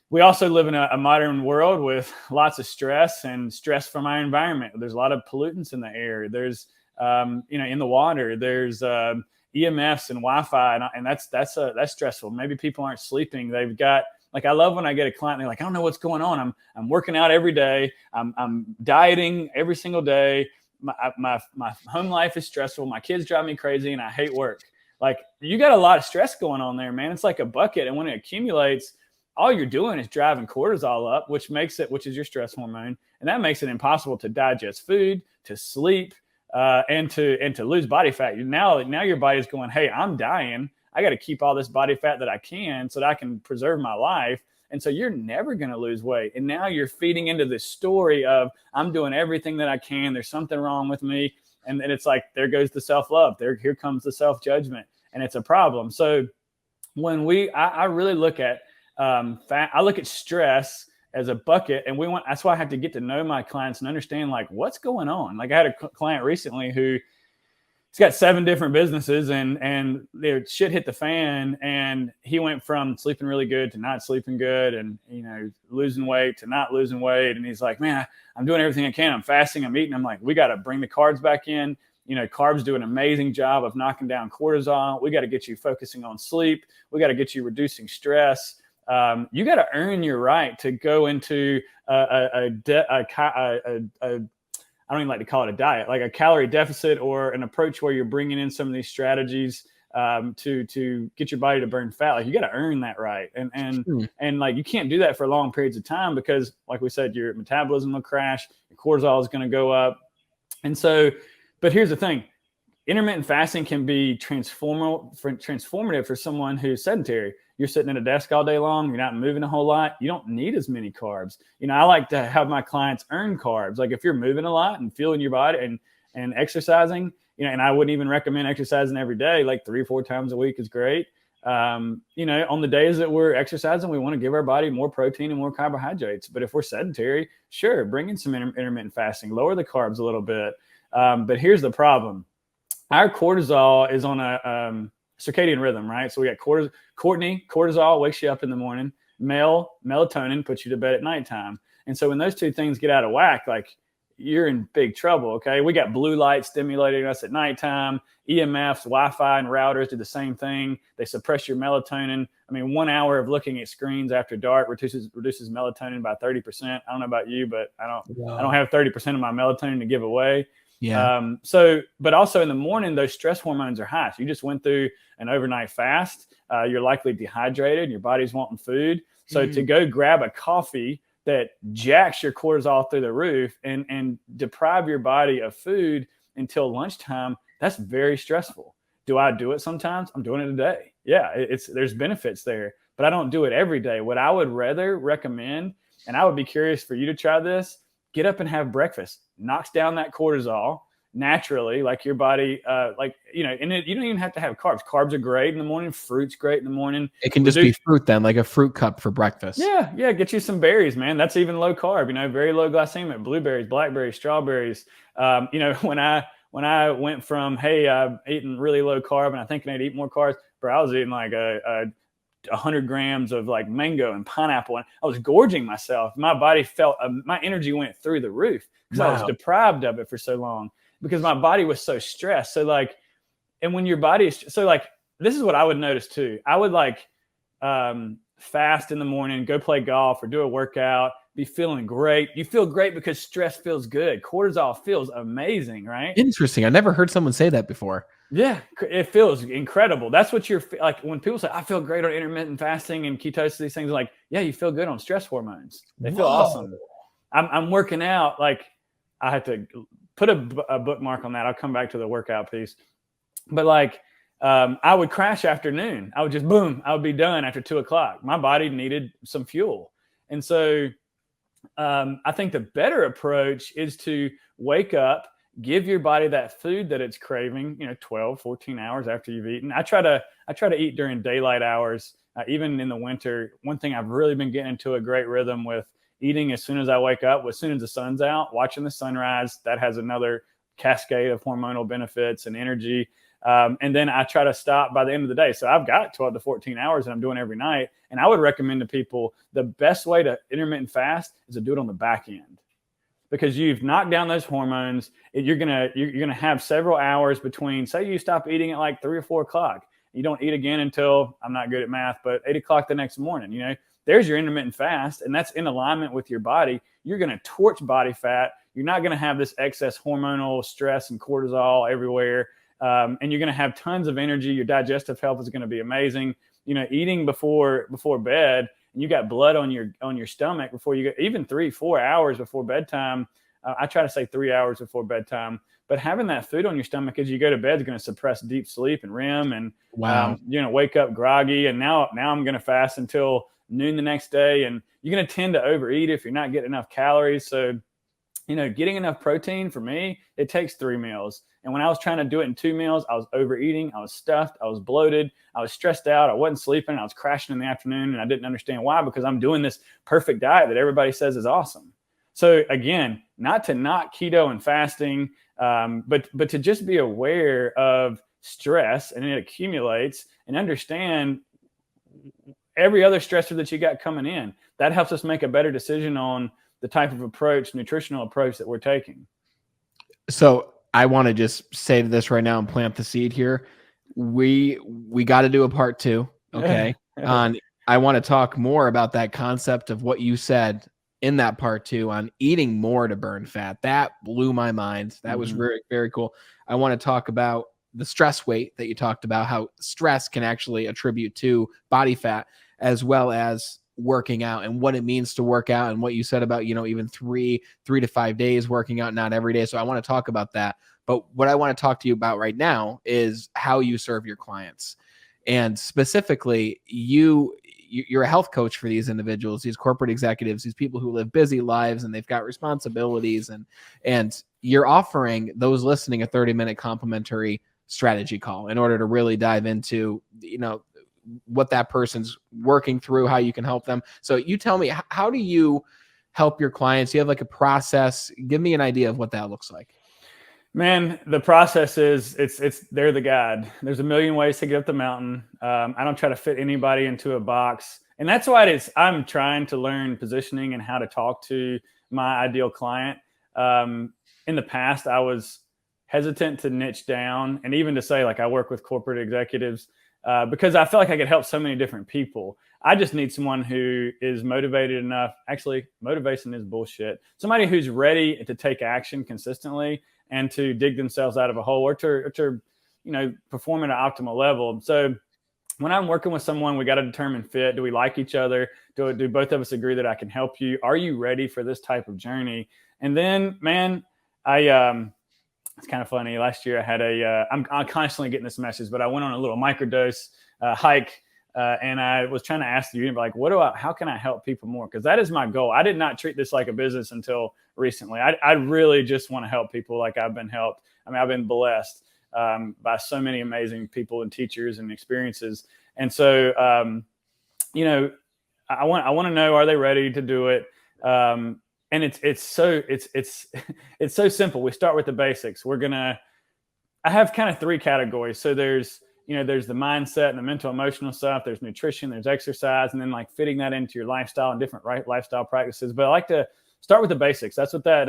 we also live in a modern world with lots of stress and stress from our environment. There's a lot of pollutants in the air. There's, you know, in the water, there's EMFs and Wi-Fi, and that's stressful. Maybe people aren't sleeping. They've got, like, I love when I get a client, they're like, I don't know what's going on. I'm working out every day. I'm dieting every single day. My home life is stressful. My kids drive me crazy, and I hate work. Like, you got a lot of stress going on there, man. It's like a bucket, and when it accumulates, all you're doing is driving cortisol up, which is your stress hormone, and that makes it impossible to digest food, to sleep, and to lose body fat. Now your body's going, hey, I'm dying. I got to keep all this body fat that I can so that I can preserve my life. And so you're never going to lose weight. And now you're feeding into this story of, I'm doing everything that I can. There's something wrong with me. And then it's like, there goes the self-love. Here comes the self-judgment. And it's a problem. So when I really look at fat, I look at stress as a bucket, and that's why I have to get to know my clients and understand, like, what's going on. Like, I had a client recently who's got 7 different businesses, and their shit hit the fan, and he went from sleeping really good to not sleeping good, and, you know, losing weight to not losing weight. And he's like, man, I'm doing everything I can. I'm fasting, I'm eating. I'm like, we got to bring the carbs back in. You know, carbs do an amazing job of knocking down cortisol. We got to get you focusing on sleep. We got to get you reducing stress. You got to earn your right to go into I don't even like to call it a diet, like a calorie deficit, or an approach where you're bringing in some of these strategies to get your body to burn fat. Like, you got to earn that right, and like, you can't do that for long periods of time, because, like we said, your metabolism will crash, your cortisol is going to go up, and so. But here's the thing. Intermittent fasting can be transformative for someone who's sedentary. You're sitting at a desk all day long. You're not moving a whole lot. You don't need as many carbs. You know, I like to have my clients earn carbs. Like, if you're moving a lot and fueling your body and exercising, you know, and I wouldn't even recommend exercising every day. Like 3 or 4 times a week is great. You know, on the days that we're exercising, we want to give our body more protein and more carbohydrates. But if we're sedentary, sure, bring in some intermittent fasting, lower the carbs a little bit. But here's the problem. Our cortisol is on a circadian rhythm, right? So we got cortisol wakes you up in the morning, melatonin puts you to bed at nighttime. And so when those two things get out of whack, like, you're in big trouble, okay? We got blue light stimulating us at nighttime. EMFs, Wi-Fi, and routers do the same thing. They suppress your melatonin. I mean, 1 hour of looking at screens after dark reduces melatonin by 30%. I don't know about you, but I don't have 30% of my melatonin to give away. Yeah. But also in the morning, those stress hormones are high. So you just went through an overnight fast. You're likely dehydrated. Your body's wanting food. So to go grab a coffee that jacks your cortisol through the roof and deprive your body of food until lunchtime, that's very stressful. Do I do it sometimes? I'm doing it today. Yeah, there's benefits there, but I don't do it every day. What I would rather recommend, and I would be curious for you to try this, get up and have breakfast. Knocks down that cortisol naturally, like your body, you don't even have to have carbs. Carbs are great in the morning. Fruit's great in the morning. It can just be fruit then, like a fruit cup for breakfast. Yeah. Get you some berries, man. That's even low carb, very low glycemic. Blueberries, blackberries, strawberries. When I went from, hey, I'm eating really low carb and I think I need to eat more carbs, bro, I was eating like 100 grams of like mango and pineapple, and I was gorging myself. My body felt my energy went through the roof because I was deprived of it for so long because my body was so stressed. So like, and when your body is so like, this is what I would notice too. I would like fast in the morning, go play golf or do a workout, be feeling great. You feel great because stress feels good. Cortisol feels amazing, right? Interesting. I never heard someone say that before. Yeah, it feels incredible. That's what you're like when people say, I feel great on intermittent fasting and ketosis, these things, like, yeah, you feel good on stress hormones. They feel awesome. I'm working out. Like, I had to put a bookmark on that. I'll come back to the workout piece. But like, I would crash afternoon. I would just, boom, I would be done after 2:00. My body needed some fuel. And so I think the better approach is to wake up, give your body that food that it's craving, 12, 14 hours after you've eaten. I try to eat during daylight hours, even in the winter. One thing I've really been getting into a great rhythm with eating as soon as I wake up, as soon as the sun's out, watching the sunrise. That has another cascade of hormonal benefits and energy. And then I try to stop by the end of the day. So I've got 12 to 14 hours and I'm doing every night. And I would recommend to people the best way to intermittent fast is to do it on the back end, because you've knocked down those hormones. You're gonna have several hours between, say you stop eating at like 3 or 4 o'clock. You don't eat again until, I'm not good at math, but 8 o'clock the next morning. There's your intermittent fast, and that's in alignment with your body. You're gonna torch body fat. You're not gonna have this excess hormonal stress and cortisol everywhere. And you're going to have tons of energy. Your digestive health is going to be amazing. Eating before bed, and you got blood on your stomach before you get even 3-4 hours before bedtime. I try to say 3 hours before bedtime, but having that food on your stomach as you go to bed is going to suppress deep sleep and REM, and you're going to wake up groggy. And now I'm going to fast until noon the next day, and you're going to tend to overeat if you're not getting enough calories. So, getting enough protein for me, it takes 3 meals. And when I was trying to do it in 2 meals, I was overeating, I was stuffed, I was bloated, I was stressed out, I wasn't sleeping, I was crashing in the afternoon, and I didn't understand why, because I'm doing this perfect diet that everybody says is awesome. So again, not to knock keto and fasting, but to just be aware of stress, and it accumulates, and understand every other stressor that you got coming in. That helps us make a better decision on the type of nutritional approach that we're taking. So I want to just say this right now and plant the seed here. We got to do a part 2. Okay. I want to talk more about that concept of what you said in that part 2 on eating more to burn fat. That blew my mind. That was very, very cool. I want to talk about the stress weight that you talked about, how stress can actually attribute to body fat, as well as working out and what it means to work out, and what you said about, even 3 to 5 days working out, not every day. So I want to talk about that. But what I want to talk to you about right now is how you serve your clients. And specifically, you're a health coach for these individuals, these corporate executives, these people who live busy lives and they've got responsibilities, and you're offering those listening a 30-minute complimentary strategy call in order to really dive into, what that person's working through, how you can help them. So you tell me, how do you help your clients? Do you have like a process? Give me an idea of what that looks like. Man, the process is they're the guide. There's a million ways to get up the mountain. I don't try to fit anybody into a box. And that's why I'm trying to learn positioning and how to talk to my ideal client. In the past, I was hesitant to niche down and even to say, like, I work with corporate executives, because I feel like I could help so many different people. I just need someone who is motivated enough. Actually, motivation is bullshit. Somebody who's ready to take action consistently. and to dig themselves out of a hole, or to perform at an optimal level. So when I'm working with someone, we got to determine fit. Do we like each other? Do both of us agree that I can help you? Are you ready for this type of journey? And then, man, it's kind of funny. Last year I had I'm constantly getting this message, but I went on a little microdose hike, and I was trying to ask the unit, like, how can I help people more? Because that is my goal. I did not treat this like a business until recently. I really just want to help people like I've been helped. I mean, I've been blessed by so many amazing people and teachers and experiences. And so, I want to know, are they ready to do it? And it's so simple. We start with the basics. I have kind of three categories. So there's the mindset and the mental emotional stuff. There's nutrition, there's exercise, and then like fitting that into your lifestyle and different lifestyle practices. But I like to start with the basics. That's what that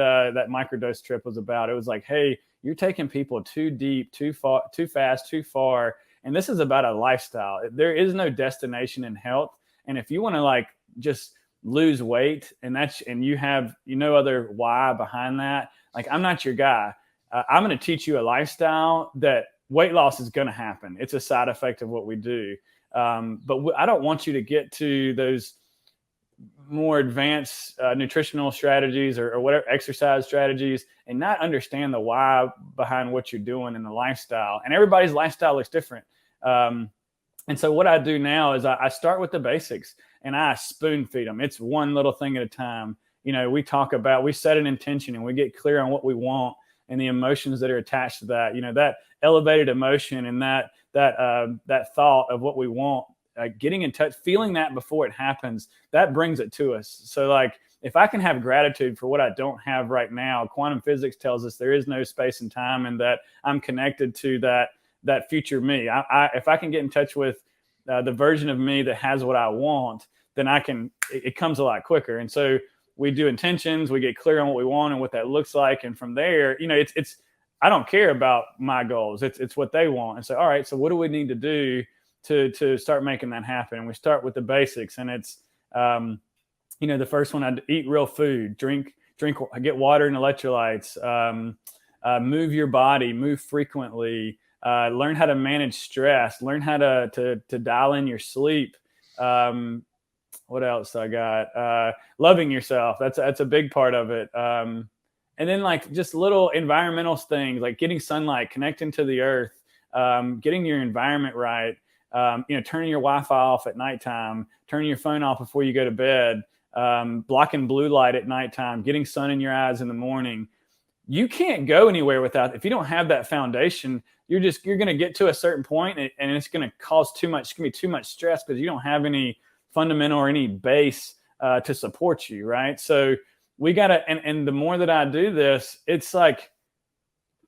microdose trip was about. It was like, hey, you're taking people too deep, too far, too fast, too far. And this is about a lifestyle. There is no destination in health. And if you want to like just lose weight and you have other why behind that, like, I'm not your guy. I'm going to teach you a lifestyle that weight loss is going to happen. It's a side effect of what we do. But I don't want you to get to those more advanced nutritional strategies or whatever exercise strategies and not understand the why behind what you're doing in the lifestyle. And everybody's lifestyle looks different. And so what I do now is I start with the basics and I spoon feed them. It's one little thing at a time. We set an intention and we get clear on what we want and the emotions that are attached to that, that elevated emotion and that thought of what we want, getting in touch, feeling that before it happens, that brings it to us. So like, if I can have gratitude for what I don't have right now, quantum physics tells us there is no space and time, and that I'm connected to that future me. If I can get in touch with the version of me that has what I want, then it comes a lot quicker. And so we do intentions, we get clear on what we want and what that looks like. And from there, I don't care about my goals. It's what they want. And so, all right, so what do we need to do to start making that happen? And we start with the basics. And it's, the first one, I'd eat real food, drink, get water and electrolytes, move your body, move frequently, learn how to manage stress, learn how to dial in your sleep. What else I got? Loving yourself. That's a big part of it. And then like just little environmental things, like getting sunlight, connecting to the earth, getting your environment right. Turning your Wi-Fi off at nighttime, turning your phone off before you go to bed, blocking blue light at nighttime, getting sun in your eyes in the morning. You can't go anywhere if you don't have that foundation. You're going to get to a certain point and it's going to cause it's going to be too much stress because you don't have any fundamental or any base to support you. Right. So we got to, and the more that I do this, it's like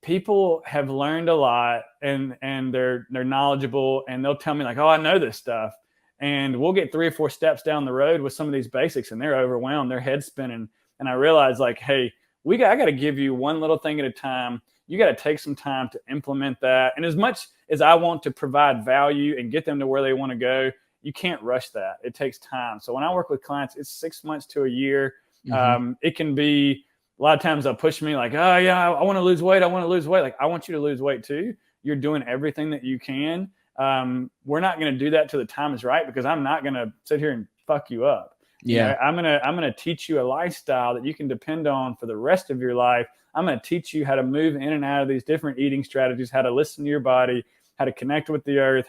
people have learned a lot and they're knowledgeable and they'll tell me like, oh, I know this stuff. And we'll get 3 or 4 steps down the road with some of these basics and they're overwhelmed, their head's spinning. And I realize like, hey, I got to give you one little thing at a time. You got to take some time to implement that. And as much as I want to provide value and get them to where they want to go, you can't rush that. It takes time. So when I work with clients, it's 6 months to a year. Mm-hmm. It can be, a lot of times they'll push me like, oh yeah, I want to lose weight. Like, I want you to lose weight too. You're doing everything that you can. We're not going to do that till the time is right, because I'm not going to sit here and fuck you up. Yeah. I'm going to teach you a lifestyle that you can depend on for the rest of your life. I'm going to teach you how to move in and out of these different eating strategies, how to listen to your body, how to connect with the earth,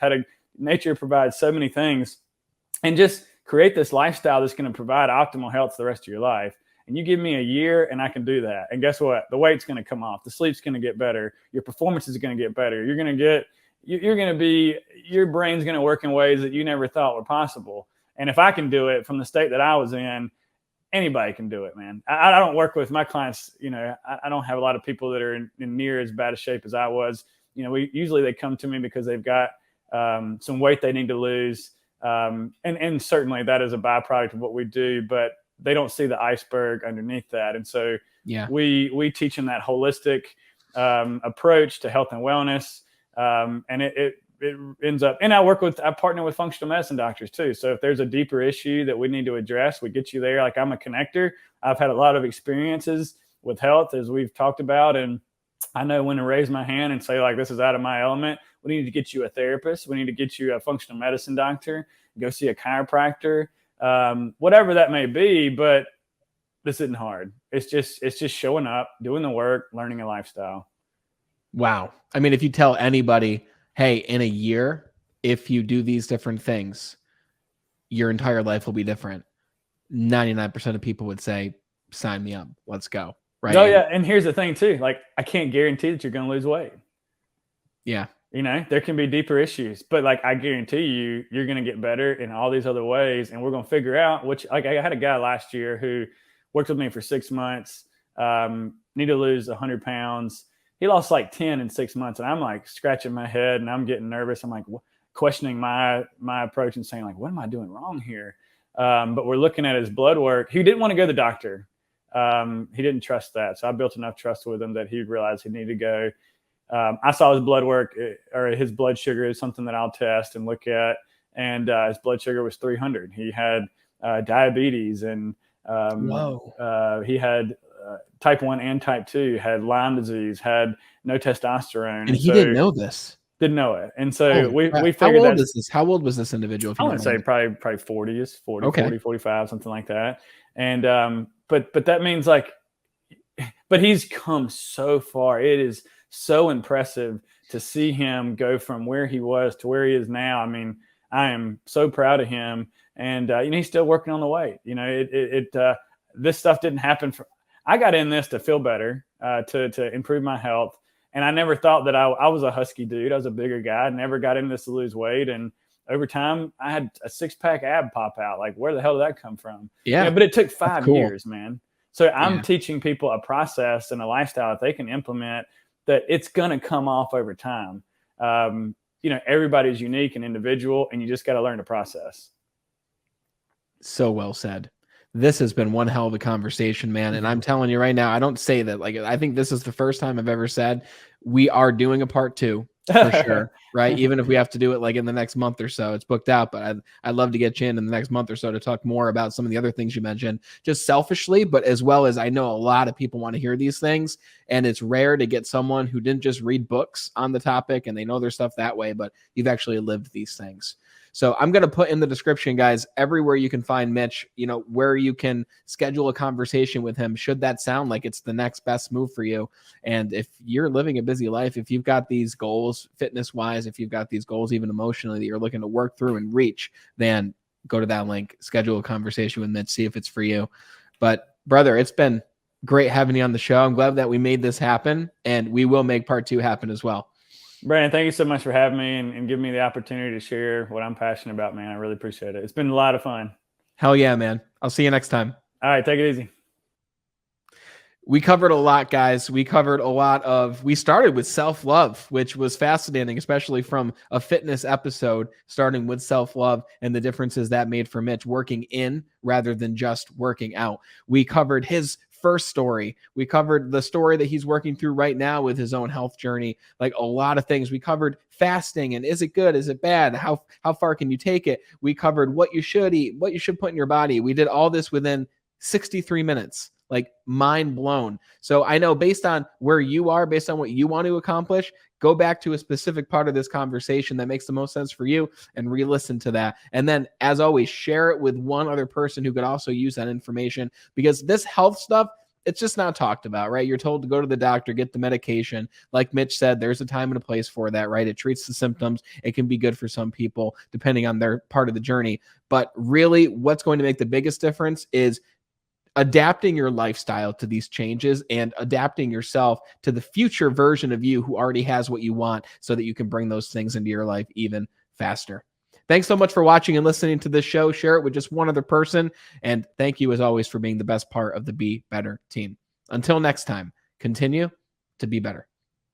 nature provides so many things, and just create this lifestyle that's going to provide optimal health for the rest of your life. And you give me a year and I can do that. And guess what? The weight's going to come off. The sleep's going to get better. Your performance is going to get better. Your brain's going to work in ways that you never thought were possible. And if I can do it from the state that I was in, anybody can do it, man. I don't work with my clients. I don't have a lot of people that are in near as bad a shape as I was. Usually they come to me because they've got some weight they need to lose. And certainly that is a byproduct of what we do, but they don't see the iceberg underneath that. And so we teach them that holistic approach to health and wellness. And it ends up, and I partner with functional medicine doctors too. So if there's a deeper issue that we need to address, we get you there. Like, I'm a connector. I've had a lot of experiences with health, as we've talked about. And I know when to raise my hand and say, like, this is out of my element. We need to get you a therapist. We need to get you a functional medicine doctor, go see a chiropractor, whatever that may be. But this isn't hard. It's just showing up, doing the work, learning a lifestyle. Wow. I mean, if you tell anybody, hey, in a year, if you do these different things, your entire life will be different, 99% of people would say, sign me up. Let's go. Right. Oh, yeah. And here's the thing, too. Like, I can't guarantee that you're going to lose weight. Yeah. You know, there can be deeper issues, but like, I guarantee you, you're going to get better in all these other ways. And we're going to figure out which, like, I had a guy last year who worked with me for 6 months, need to lose 100 pounds. He lost like 10 in 6 months. And I'm like scratching my head and I'm getting nervous. I'm like questioning my approach and saying, like, what am I doing wrong here? But we're looking at his blood work. He didn't want to go to the doctor. He didn't trust that. So I built enough trust with him that he realized he needed to go. I saw his blood work, or his blood sugar is something that I'll test and look at. And his blood sugar was 300. He had diabetes, and he had type 1 and type 2, had Lyme disease, had no testosterone. And he didn't know this. Didn't know it. And so we figured How old is this? How old was this individual? I want to say probably 40s, 40, okay. 40, 45, something like that. And but that means, like, but he's come so far. It is so impressive to see him go from where he was to where he is now. I mean, I am so proud of him. And you know, he's still working on the weight. You know, this stuff didn't happen I got in this to feel better, to improve my health. And I never thought that I was a husky dude. I was a bigger guy. I never got into this to lose weight. And over time, I had a 6-pack ab pop out. Like, where the hell did that come from? Yeah. You know, but it took 5 years, man. So I'm teaching people a process and a lifestyle that they can implement, that it's going to come off over time. You know, everybody's unique and individual, and you just got to learn the process. So well said. This has been one hell of a conversation, man. And I'm telling you right now, I don't say that. Like, I think this is the first time I've ever said we are doing a part 2 for sure. Right. Even if we have to do it like in the next month or so, it's booked out, but I'd love to get you in the next month or so to talk more about some of the other things you mentioned, just selfishly, but as well as I know a lot of people want to hear these things, and it's rare to get someone who didn't just read books on the topic and they know their stuff that way, but you've actually lived these things. So I'm going to put in the description, guys, everywhere you can find Mitch, you know, where you can schedule a conversation with him, should that sound like it's the next best move for you. And if you're living a busy life, if you've got these goals fitness wise, if you've got these goals even emotionally that you're looking to work through and reach, then go to that link, schedule a conversation with Mitch, see if it's for you. But brother, it's been great having you on the show. I'm glad that we made this happen, and we will make part 2 happen as well. Brandon, thank you so much for having me and giving me the opportunity to share what I'm passionate about, man. I really appreciate it. It's been a lot of fun. Hell yeah, man. I'll see you next time. All right, take it easy. We covered a lot, guys. We started with self-love, which was fascinating, especially from a fitness episode, starting with self-love and the differences that made for Mitch working in rather than just working out. We covered his first story. We covered the story that he's working through right now with his own health journey, like a lot of things. We covered fasting and is it good? Is it bad? How far can you take it? We covered what you should eat, what you should put in your body. We did all this within 63 minutes, like mind blown. So I know based on where you are, based on what you want to accomplish, go back to a specific part of this conversation that makes the most sense for you and re-listen to that. And then, as always, share it with one other person who could also use that information, because this health stuff, it's just not talked about, right? You're told to go to the doctor, get the medication. Like Mitch said, there's a time and a place for that, right? It treats the symptoms. It can be good for some people depending on their part of the journey. But really, what's going to make the biggest difference is adapting your lifestyle to these changes and adapting yourself to the future version of you who already has what you want, so that you can bring those things into your life even faster. Thanks so much for watching and listening to this show. Share it with just one other person. And thank you, as always, for being the best part of the Be Better team. Until next time, continue to be better.